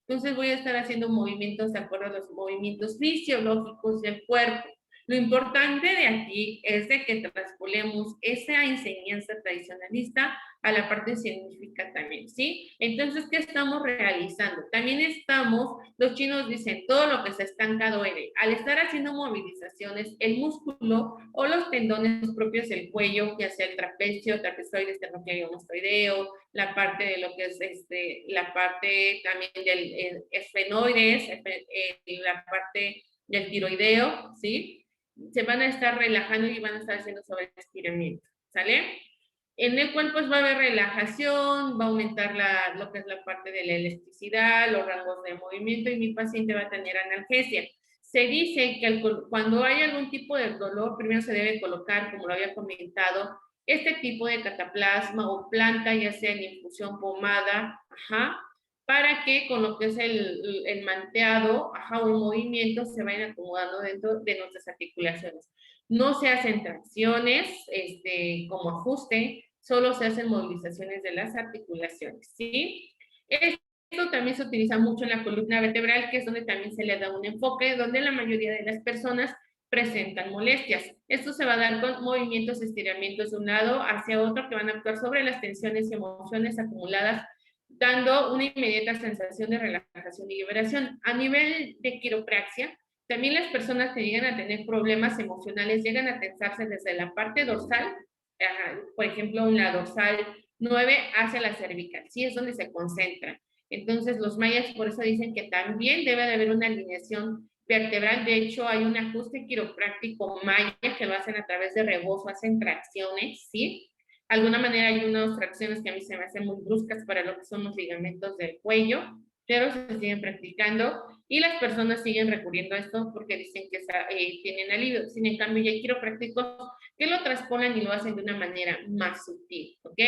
S1: Entonces voy a estar haciendo movimientos de acuerdo a los movimientos fisiológicos del cuerpo. Lo importante de aquí es de que traspolemos esa enseñanza tradicionalista a la parte científica también, ¿sí? Entonces, ¿qué estamos realizando? También los chinos dicen, todo lo que se estancado eres. Al estar haciendo movilizaciones, el músculo o los tendones propios del cuello, ya sea el trapecio, trapezoide, esternocleidomastoideo, la parte de lo que es la parte también del esfenoides, la parte del tiroideo, ¿sí? Se van a estar relajando y van a estar haciendo sobre estiramiento, ¿sale? En el cual pues va a haber relajación, va a aumentar lo que es la parte de la elasticidad, los rangos de movimiento, y mi paciente va a tener analgesia. Se dice que cuando hay algún tipo de dolor, primero se debe colocar, como lo había comentado, este tipo de cataplasma o planta, ya sea en infusión, pomada, para que con lo que es el manteado, o el movimiento, se vayan acomodando dentro de nuestras articulaciones. No se hacen tracciones como ajuste, solo se hacen movilizaciones de las articulaciones, ¿sí? Esto también se utiliza mucho en la columna vertebral, que es donde también se le da un enfoque, donde la mayoría de las personas presentan molestias. Esto se va a dar con movimientos, estiramientos de un lado hacia otro, que van a actuar sobre las tensiones y emociones acumuladas, dando una inmediata sensación de relajación y liberación. A nivel de quiropraxia, también las personas que llegan a tener problemas emocionales llegan a tensarse desde la parte dorsal, por ejemplo, en la dorsal 9 hacia la cervical, sí es donde se concentran. Entonces, los mayas por eso dicen que también debe de haber una alineación vertebral. De hecho, hay un ajuste quiropráctico maya que lo hacen a través de rebozo, hacen tracciones, ¿sí? De alguna manera hay unas tracciones que a mí se me hacen muy bruscas para lo que son los ligamentos del cuello, pero se siguen practicando y las personas siguen recurriendo a esto porque dicen que tienen alivio. Sin en cambio, ya hay quiroprácticos que lo traspolan y lo hacen de una manera más sutil, ¿ok?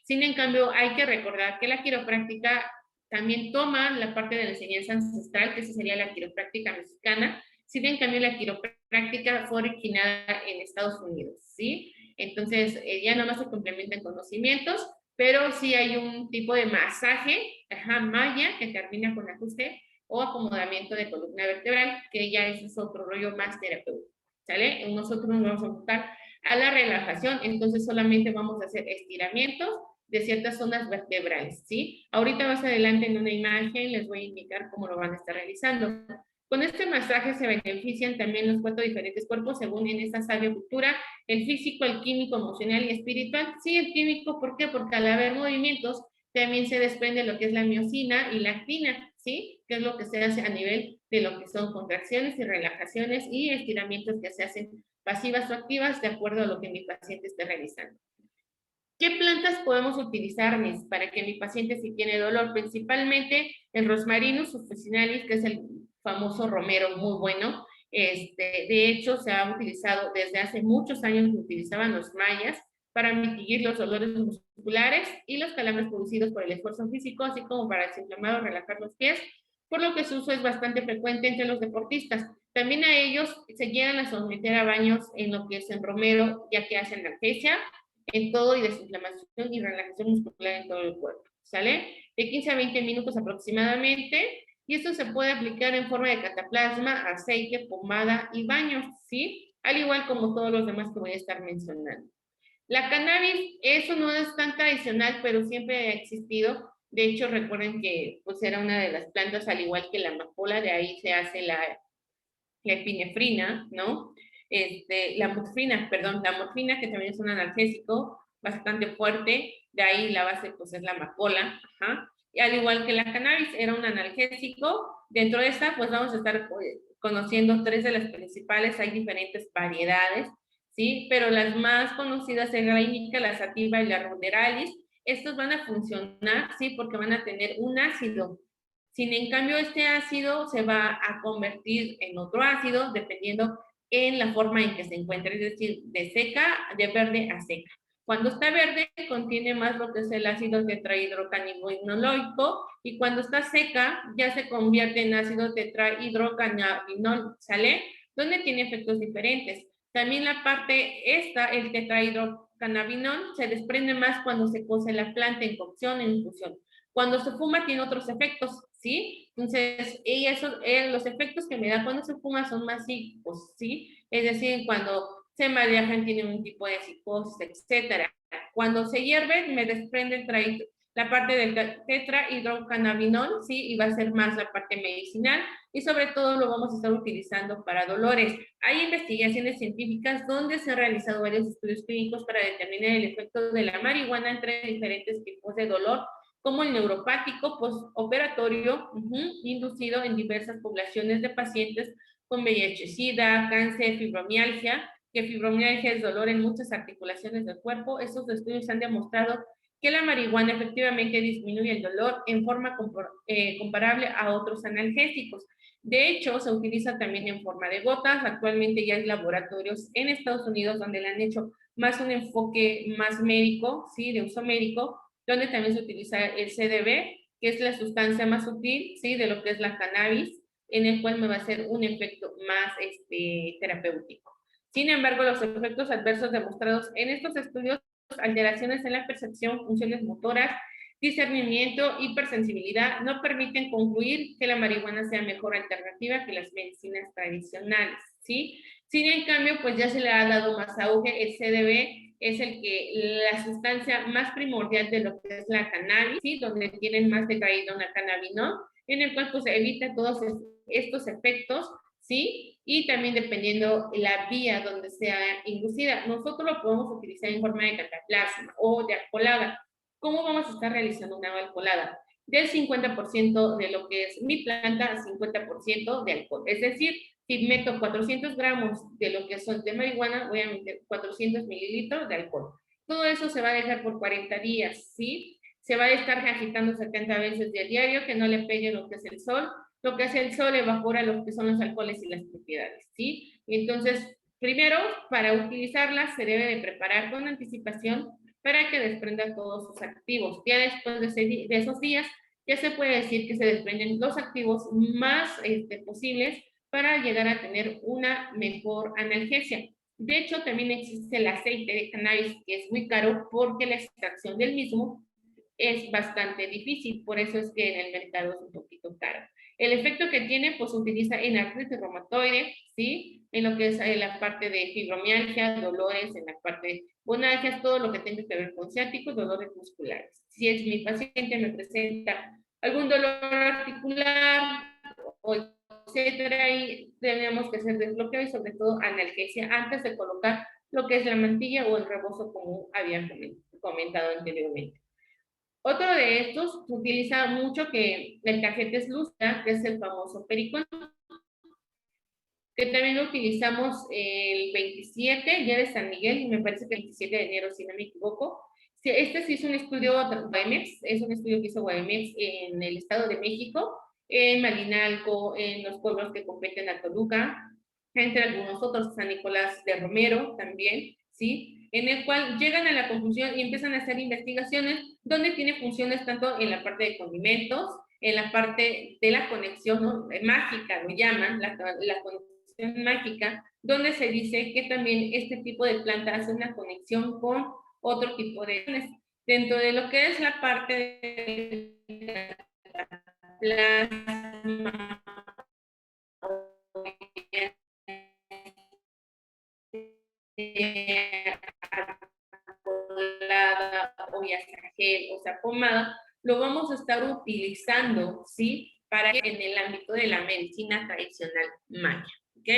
S1: Sin en cambio, hay que recordar que la quiropráctica también toma la parte de la enseñanza ancestral, que esa sería la quiropráctica mexicana. Sin en cambio, la quiropráctica fue originada en Estados Unidos, ¿sí? Entonces, ya nomás se complementan conocimientos, pero sí hay un tipo de masaje, maya, que termina con ajuste o acomodamiento de columna vertebral, que ya ese es otro rollo más terapéutico, ¿sale? Nosotros nos vamos a enfocar a la relajación, entonces solamente vamos a hacer estiramientos de ciertas zonas vertebrales, ¿sí? Ahorita más adelante en una imagen les voy a indicar cómo lo van a estar realizando. Con este masaje se benefician también los 4 diferentes cuerpos según en esta sabia cultura, el físico, el químico, emocional y espiritual. Sí, el químico, ¿por qué? Porque al haber movimientos también se desprende lo que es la miocina y la actina, ¿sí? Que es lo que se hace a nivel de lo que son contracciones y relajaciones y estiramientos que se hacen pasivas o activas de acuerdo a lo que mi paciente esté realizando. ¿Qué plantas podemos utilizar, Miss, para que mi paciente si tiene dolor? Principalmente el Rosmarinus officinalis, que es el famoso romero muy bueno. De hecho, se ha utilizado desde hace muchos años, lo utilizaban los mayas para mitigar los dolores musculares y los calambres producidos por el esfuerzo físico, así como para desinflamar o relajar los pies, por lo que su uso es bastante frecuente entre los deportistas. También a ellos se llegan a someter a baños en lo que es en romero, ya que hacen analgesia en todo y desinflamación y relajación muscular en todo el cuerpo, ¿sale? De 15 a 20 minutos aproximadamente, y esto se puede aplicar en forma de cataplasma, aceite, pomada y baños, ¿sí? Al igual como todos los demás que voy a estar mencionando. La cannabis, eso no es tan tradicional, pero siempre ha existido. De hecho, recuerden que pues era una de las plantas, al igual que la amapola, de ahí se hace la epinefrina, ¿no? La morfina, perdón, la morfina, que también es un analgésico bastante fuerte, de ahí la base pues es la amapola, ajá. Y al igual que la cannabis, era un analgésico. Dentro de esta, pues vamos a estar conociendo 3 de las principales, hay diferentes variedades, ¿sí? Pero las más conocidas es la indica, la sativa y la ruderalis. Estos van a funcionar, ¿sí? Porque van a tener un ácido. Sin en cambio, este ácido se va a convertir en otro ácido dependiendo en la forma en que se encuentre, es decir, de seca, de verde a seca. Cuando está verde, contiene más lo que es el ácido tetrahidrocannabinoloico y cuando está seca, ya se convierte en ácido tetrahidrocannabinol, ¿sale? Donde tiene efectos diferentes. También la parte esta, el tetrahidrocannabinol, se desprende más cuando se cose la planta en cocción, en infusión. Cuando se fuma tiene otros efectos, ¿sí? Entonces, los efectos que me da cuando se fuma son más psíquicos, ¿sí? Es decir, cuando se marean tiene un tipo de psicosis, etcétera. Cuando se hierve, me desprende la parte del tetrahidrocannabinol, ¿sí? Y va a ser más la parte medicinal y sobre todo lo vamos a estar utilizando para dolores. Hay investigaciones científicas donde se han realizado varios estudios clínicos para determinar el efecto de la marihuana entre diferentes tipos de dolor como el neuropático postoperatorio inducido en diversas poblaciones de pacientes con VIH-Sida, cáncer, fibromialgia, que fibromialgia es dolor en muchas articulaciones del cuerpo. Estos estudios han demostrado que la marihuana efectivamente disminuye el dolor en forma comparable a otros analgésicos. De hecho, se utiliza también en forma de gotas. Actualmente ya hay laboratorios en Estados Unidos donde le han hecho más un enfoque más médico, ¿sí? De uso médico, donde también se utiliza el CBD, que es la sustancia más sutil, ¿sí? De lo que es la cannabis, en el cual me va a hacer un efecto más terapéutico. Sin embargo, los efectos adversos demostrados en estos estudios, alteraciones en la percepción, funciones motoras, discernimiento, hipersensibilidad, no permiten concluir que la marihuana sea mejor alternativa que las medicinas tradicionales, ¿sí? Sin en cambio, pues ya se le ha dado más auge. El CBD es la sustancia más primordial de lo que es la cannabis, ¿sí? Donde tienen más decaído una cannabinol, en el cual pues evita todos estos efectos, ¿sí? Y también dependiendo la vía donde sea inducida. Nosotros lo podemos utilizar en forma de cataplasma o de alcoholada. ¿Cómo vamos a estar realizando una alcoholada? Del 50% de lo que es mi planta a 50% de alcohol. Es decir, si meto 400 gramos de lo que son de marihuana, voy a meter 400 mililitros de alcohol. Todo eso se va a dejar por 40 días, ¿sí? Se va a estar agitando 70 veces diario, que no le pegue lo que es el sol. Lo que hace el sol evapora lo que son los alcoholes y las propiedades, ¿sí? Entonces, primero, para utilizarlas se debe de preparar con anticipación para que desprenda todos sus activos. Ya después de esos días, ya se puede decir que se desprenden los activos más posibles para llegar a tener una mejor analgesia. De hecho, también existe el aceite de cannabis, que es muy caro porque la extracción del mismo es bastante difícil, por eso es que en el mercado es un poquito caro. El efecto que tiene, pues se utiliza en artritis reumatoide, ¿sí? En lo que es la parte de fibromialgia, dolores, en la parte de bonalgias, todo lo que tenga que ver con ciáticos, dolores musculares. Si es mi paciente me presenta algún dolor articular o etcétera, y tenemos que hacer desbloqueo y sobre todo analgesia antes de colocar lo que es la mantilla o el rebozo como había comentado anteriormente. Otro de estos se utiliza mucho que el Cajetes Lustra, que es el famoso pericón, que también lo utilizamos el 27, día de San Miguel, y me parece que el 27 de enero, si no me equivoco. Este sí es un estudio Guamex, es un estudio que hizo Guamex en el Estado de México, en Malinalco, en los pueblos que competen a Toluca, entre algunos otros, San Nicolás de Romero también, ¿sí? En el cual llegan a la conclusión y empiezan a hacer investigaciones donde tiene funciones tanto en la parte de condimentos, en la parte de la conexión, ¿no? Mágica, lo llaman, la conexión mágica, donde se dice que también este tipo de planta hace una conexión con otro tipo de dentro de lo que es la parte de plasma o ya sea gel o sea pomada, lo vamos a estar utilizando, ¿sí? Para que en el ámbito de la medicina tradicional maya, ¿ok?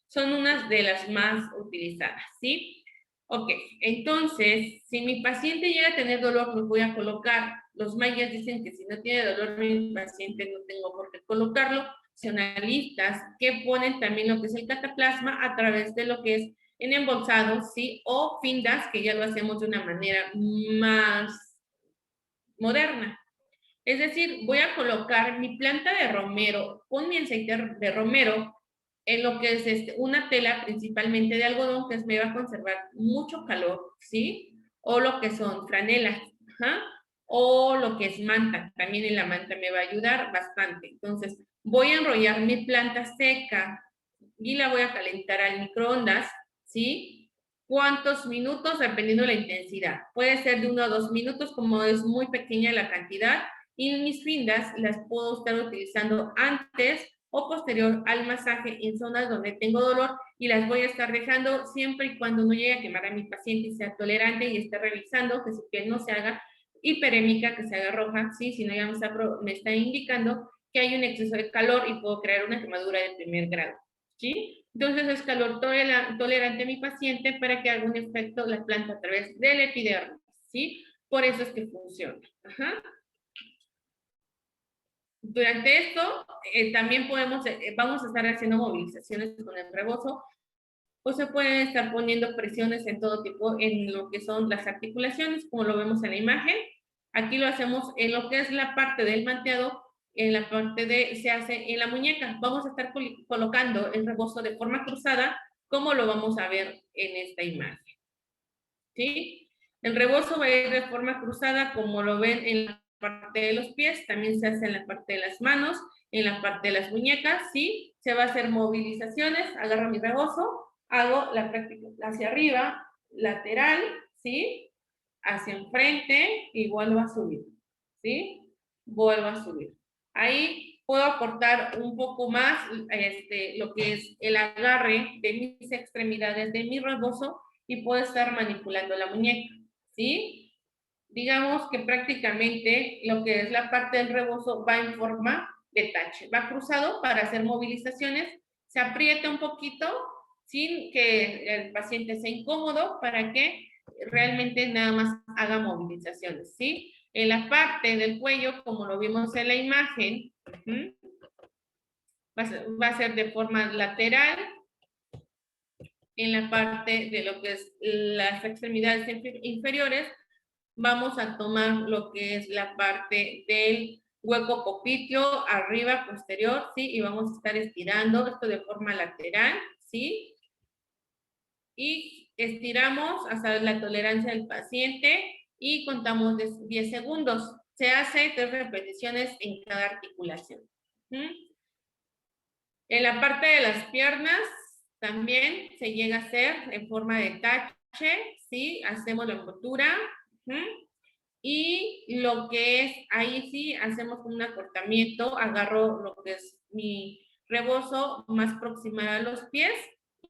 S1: Son unas de las más utilizadas, ¿sí? Ok, entonces, si mi paciente llega a tener dolor, me voy a colocar. Los mayas dicen que si no tiene dolor mi paciente, no tengo por qué colocarlo. Nacionalistas que ponen también lo que es el cataplasma a través de lo que es en embolsados, ¿sí? O findas, que ya lo hacemos de una manera más moderna. Es decir, voy a colocar mi planta de romero con mi aceite de romero en lo que es una tela principalmente de algodón que me va a conservar mucho calor, ¿sí? O lo que son franelas, ¿ja? O lo que es manta, también en la manta me va a ayudar bastante. Entonces, voy a enrollar mi planta seca y la voy a calentar al microondas, ¿sí? ¿Cuántos minutos? Dependiendo de la intensidad. Puede ser de 1 a 2 minutos, como es muy pequeña la cantidad, y mis findas las puedo estar utilizando antes o posterior al masaje en zonas donde tengo dolor, y las voy a estar dejando siempre y cuando no llegue a quemar a mi paciente y sea tolerante y esté revisando que su piel no se haga hiperémica, que se haga roja, ¿sí? Si no ya me está indicando que hay un exceso de calor y puedo crear una quemadura de primer grado, ¿sí? Entonces es calor tolerante a mi paciente para que haga un efecto la planta a través del epidermis, ¿sí? Por eso es que funciona. Ajá. Durante esto, también vamos a estar haciendo movilizaciones con el rebozo, o se pueden estar poniendo presiones en todo tipo, en lo que son las articulaciones, como lo vemos en la imagen. Aquí lo hacemos en lo que es la parte del manteado, en la parte se hace en la muñeca. Vamos a estar colocando el rebozo de forma cruzada, como lo vamos a ver en esta imagen, ¿sí? El rebozo va a ir de forma cruzada, como lo ven en la parte de los pies, también se hace en la parte de las manos, en la parte de las muñecas, ¿sí? Se va a hacer movilizaciones, agarro mi rebozo, hago la práctica hacia arriba, lateral, ¿sí? Hacia enfrente y vuelvo a subir, ¿sí? Vuelvo a subir. Ahí puedo aportar un poco más lo que es el agarre de mis extremidades, de mi rebozo, y puedo estar manipulando la muñeca, ¿sí? Digamos que prácticamente lo que es la parte del rebozo va en forma de tache, va cruzado para hacer movilizaciones, se aprieta un poquito sin que el paciente sea incómodo para que realmente nada más haga movilizaciones, ¿sí? En la parte del cuello, como lo vimos en la imagen, va a ser de forma lateral. En la parte de lo que es las extremidades inferiores, vamos a tomar lo que es la parte del hueco popliteo, arriba, posterior, ¿sí? Y vamos a estar estirando esto de forma lateral, ¿sí? Y estiramos hasta la tolerancia del paciente y contamos 10 segundos. Se hace 3 repeticiones en cada articulación. En la parte de las piernas, también se llega a hacer en forma de tache, ¿sí? Hacemos la envoltura. Y lo que es, ahí sí, hacemos un acortamiento, agarro lo que es mi rebozo más proximal a los pies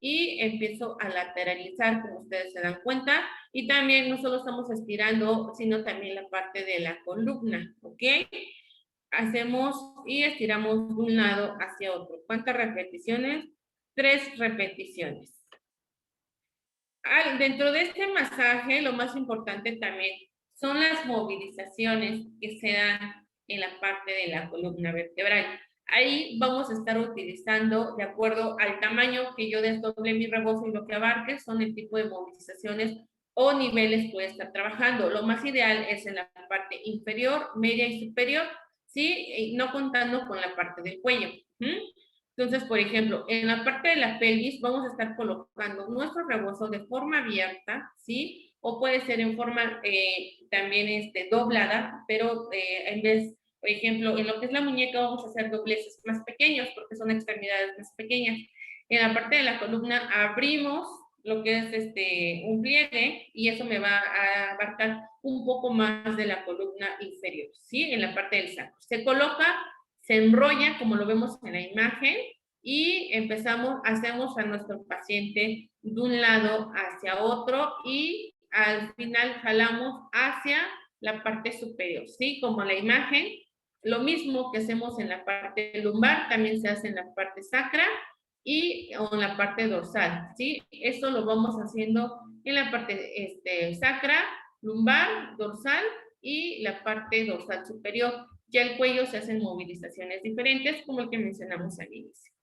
S1: y empiezo a lateralizar, como ustedes se dan cuenta. Y también no solo estamos estirando, sino también la parte de la columna, ¿ok? Hacemos y estiramos de un lado hacia otro. ¿Cuántas repeticiones? 3 repeticiones. Dentro de este masaje, lo más importante también son las movilizaciones que se dan en la parte de la columna vertebral. Ahí vamos a estar utilizando, de acuerdo al tamaño que yo desdoble mi rebozo y lo que abarque, son el tipo de movilizaciones o niveles que voy a estar trabajando. Lo más ideal es en la parte inferior, media y superior, ¿sí? No contando con la parte del cuello. Entonces, por ejemplo, en la parte de la pelvis vamos a estar colocando nuestro rebozo de forma abierta, ¿sí? O puede ser en forma también doblada, pero en vez, por ejemplo, en lo que es la muñeca vamos a hacer dobleces más pequeños porque son extremidades más pequeñas. En la parte de la columna abrimos lo que es un pliegue y eso me va a abarcar un poco más de la columna inferior, ¿sí? En la parte del sacro. Se coloca, se enrolla como lo vemos en la imagen y hacemos a nuestro paciente de un lado hacia otro y al final jalamos hacia la parte superior, ¿sí? Como la imagen, lo mismo que hacemos en la parte lumbar, también se hace en la parte sacra o en la parte dorsal, ¿sí? Esto lo vamos haciendo en la parte sacra, lumbar, dorsal y la parte dorsal superior. Ya el cuello se hacen movilizaciones diferentes, como el que mencionamos al inicio.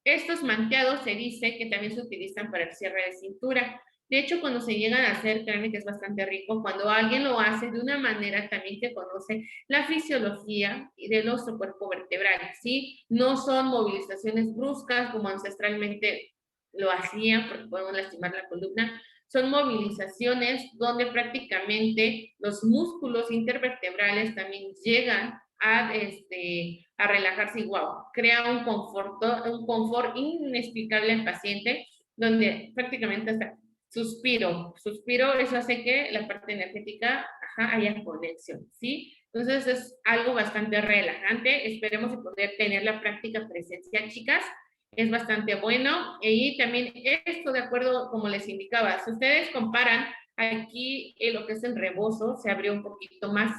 S1: Estos manteados se dice que también se utilizan para el cierre de cintura. De hecho, cuando se llegan a hacer, créanme que es bastante rico, cuando alguien lo hace de una manera también que conoce la fisiología de nuestro cuerpo vertebral, ¿sí? No son movilizaciones bruscas como ancestralmente lo hacían porque podemos lastimar la columna, son movilizaciones donde prácticamente los músculos intervertebrales también llegan a relajarse igual. Crea un confort inexplicable al paciente, donde prácticamente hasta suspiro, eso hace que la parte energética haya conexión, ¿sí? Entonces es algo bastante relajante, esperemos poder tener la práctica presencial, chicas, es bastante bueno, y también esto de acuerdo, como les indicaba, si ustedes comparan, aquí lo que es el rebozo se abrió un poquito más,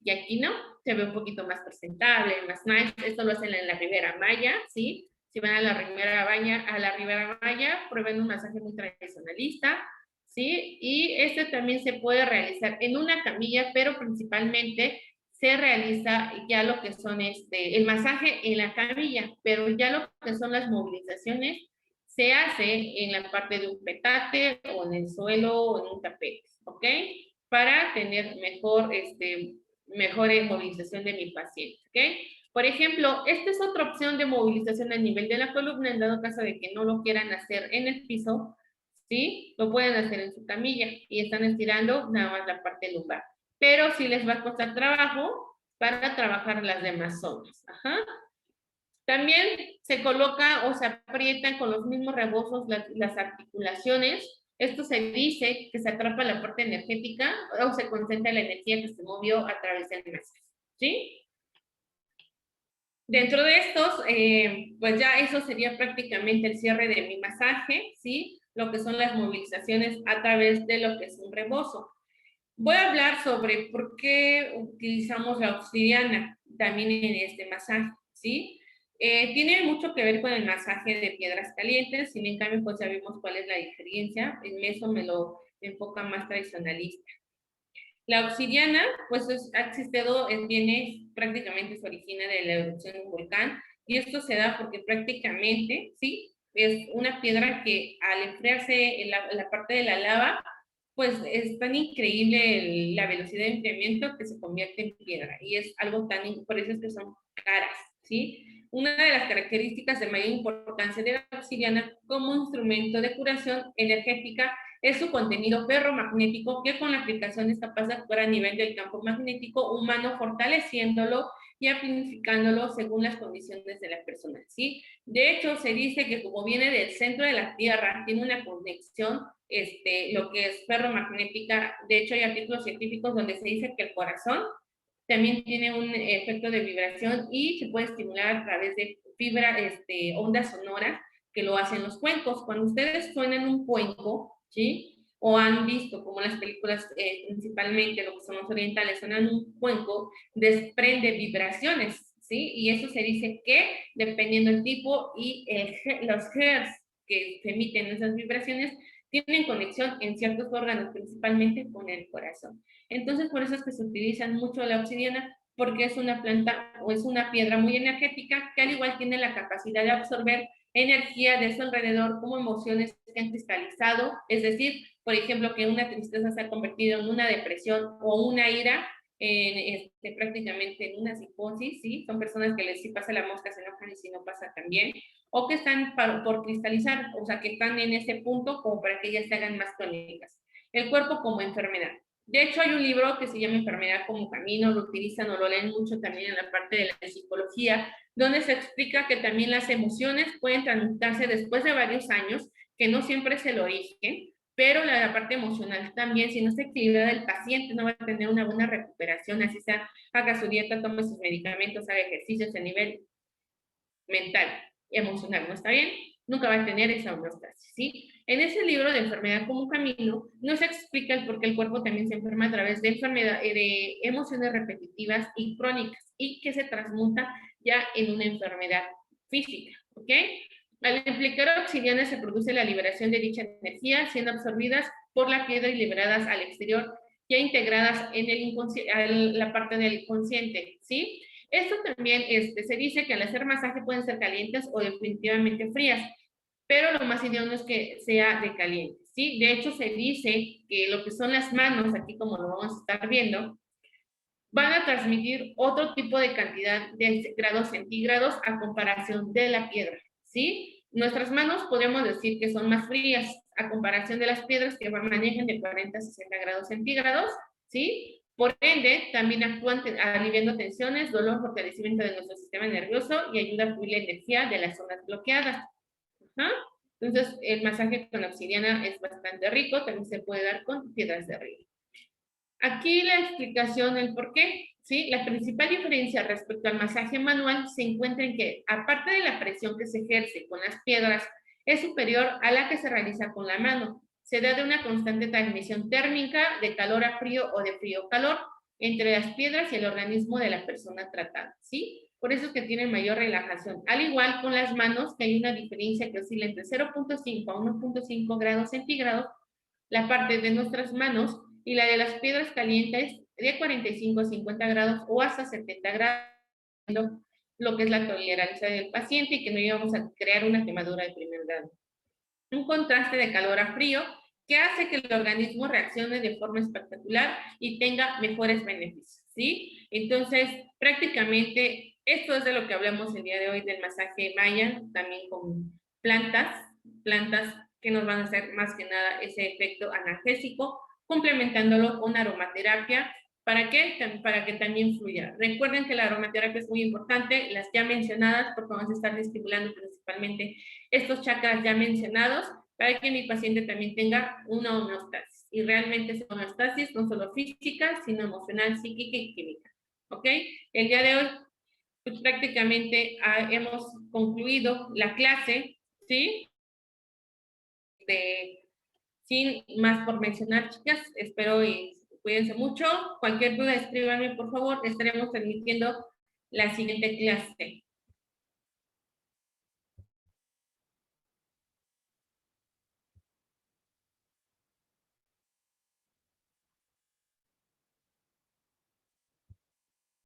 S1: y aquí no, se ve un poquito más presentable, más nice. Esto lo hacen en la Ribera Maya, ¿sí? Si van a la Ribera Maya, prueben un masaje muy tradicionalista, ¿sí? Y este también se puede realizar en una camilla, pero principalmente se realiza ya lo que son el masaje en la camilla, pero ya lo que son las movilizaciones se hace en la parte de un petate o en el suelo o en un tapete, ¿ok? Para tener mejor movilización de mi paciente, ¿ok? Por ejemplo, esta es otra opción de movilización a nivel de la columna, en dado caso de que no lo quieran hacer en el piso, ¿sí? Lo pueden hacer en su camilla y están estirando nada más la parte lumbar. Pero sí les va a costar trabajo para trabajar las demás zonas. Ajá. También se coloca o se aprietan con los mismos rebozos las articulaciones. Esto se dice que se atrapa la parte energética o se concentra la energía que se movió a través del masaje, ¿sí? Dentro de estos, pues ya eso sería prácticamente el cierre de mi masaje, ¿sí? Lo que son las movilizaciones a través de lo que es un rebozo. Voy a hablar sobre por qué utilizamos la obsidiana también en este masaje, ¿sí? Tiene mucho que ver con el masaje de piedras calientes, sin en cambio, pues ya vimos cuál es la diferencia. En eso me lo enfoca más tradicionalista. La obsidiana, pues ha existido, viene prácticamente, se origina de la erupción de un volcán, y esto se da porque prácticamente, ¿sí? Es una piedra que al enfriarse en la parte de la lava, pues es tan increíble la velocidad de enfriamiento que se convierte en piedra, y es algo tan, por eso es que son caras, ¿sí? Una de las características de mayor importancia de la obsidiana como instrumento de curación energética es su contenido ferromagnético, que con la aplicación es capaz de actuar a nivel del campo magnético humano, fortaleciéndolo y amplificándolo según las condiciones de la persona, ¿sí? De hecho, se dice que como viene del centro de la Tierra, tiene una conexión, lo que es ferromagnética. De hecho, hay artículos científicos donde se dice que el corazón también tiene un efecto de vibración y se puede estimular a través de ondas sonoras que lo hacen los cuencos. Cuando ustedes suenan un cuenco, ¿sí? O han visto como las películas, principalmente lo que son los orientales, suenan un cuenco, desprende vibraciones, ¿sí? Y eso se dice que, dependiendo del tipo y los hertz que se emiten esas vibraciones, tienen conexión en ciertos órganos, principalmente con el corazón. Entonces, por eso es que se utiliza mucho la obsidiana, porque es una planta o es una piedra muy energética que al igual tiene la capacidad de absorber energía de su alrededor como emociones que han cristalizado, es decir, por ejemplo, que una tristeza se ha convertido en una depresión o una ira, prácticamente en una psicosis, ¿sí? Son personas que les si pasa la mosca se enojan y si no pasa también, o que están por cristalizar, o sea, que están en ese punto como para que ellas se hagan más crónicas. El cuerpo como enfermedad. De hecho, hay un libro que se llama Enfermedad como Camino, lo utilizan o lo leen mucho también en la parte de la psicología, donde se explica que también las emociones pueden transitarse después de varios años, que no siempre es el origen, pero la parte emocional también, si no está equilibrada, el paciente no va a tener una buena recuperación, así sea, haga su dieta, tome sus medicamentos, haga ejercicios a nivel mental y emocional, ¿no está bien? Nunca va a tener esa homeostasis, ¿sí? En ese libro de Enfermedad como un Camino, nos explica el por qué el cuerpo también se enferma a través de de emociones repetitivas y crónicas, y que se transmuta ya en una enfermedad física, ¿ok? Al implicar obsidiana se produce la liberación de dicha energía, siendo absorbidas por la piedra y liberadas al exterior, ya integradas en la parte del inconsciente, ¿sí? Esto también se dice que al hacer masaje pueden ser calientes o definitivamente frías, pero lo más idóneo es que sea de caliente, ¿sí? De hecho, se dice que lo que son las manos, aquí como lo vamos a estar viendo, van a transmitir otro tipo de cantidad de grados centígrados a comparación de la piedra, ¿sí? Nuestras manos podemos decir que son más frías a comparación de las piedras que manejan de 40 a 60 grados centígrados, ¿sí? Por ende, también actúan aliviando tensiones, dolor, fortalecimiento de nuestro sistema nervioso y ayuda a fluir la energía de las zonas bloqueadas. ¿Ah? Entonces, el masaje con obsidiana es bastante rico, también se puede dar con piedras de río. Aquí la explicación del por qué, ¿sí? La principal diferencia respecto al masaje manual se encuentra en que, aparte de la presión que se ejerce con las piedras, es superior a la que se realiza con la mano. Se da de una constante transmisión térmica de calor a frío o de frío a calor entre las piedras y el organismo de la persona tratada, ¿sí? Por eso es que tienen mayor relajación. Al igual con las manos, que hay una diferencia que oscila entre 0.5 a 1.5 grados centígrados, la parte de nuestras manos y la de las piedras calientes de 45 a 50 grados o hasta 70 grados, lo que es la tolerancia del paciente y que no íbamos a crear una quemadura de primer grado. Un contraste de calor a frío que hace que el organismo reaccione de forma espectacular y tenga mejores beneficios, ¿sí? Entonces, prácticamente esto es de lo que hablamos el día de hoy del masaje maya, también con plantas que nos van a hacer más que nada ese efecto analgésico, complementándolo con aromaterapia. ¿Para qué? Para que también fluya. Recuerden que la aromaterapia es muy importante, las ya mencionadas, porque vamos a estar estimulando principalmente estos chakras ya mencionados, para que mi paciente también tenga una homeostasis. Y realmente es homeostasis no solo física, sino emocional, psíquica y química. ¿Ok? El día de hoy, pues prácticamente hemos concluido la clase, ¿sí? Sin más por mencionar, chicas, espero y cuídense mucho. Cualquier duda, escríbanme, por favor. Estaremos transmitiendo la siguiente clase.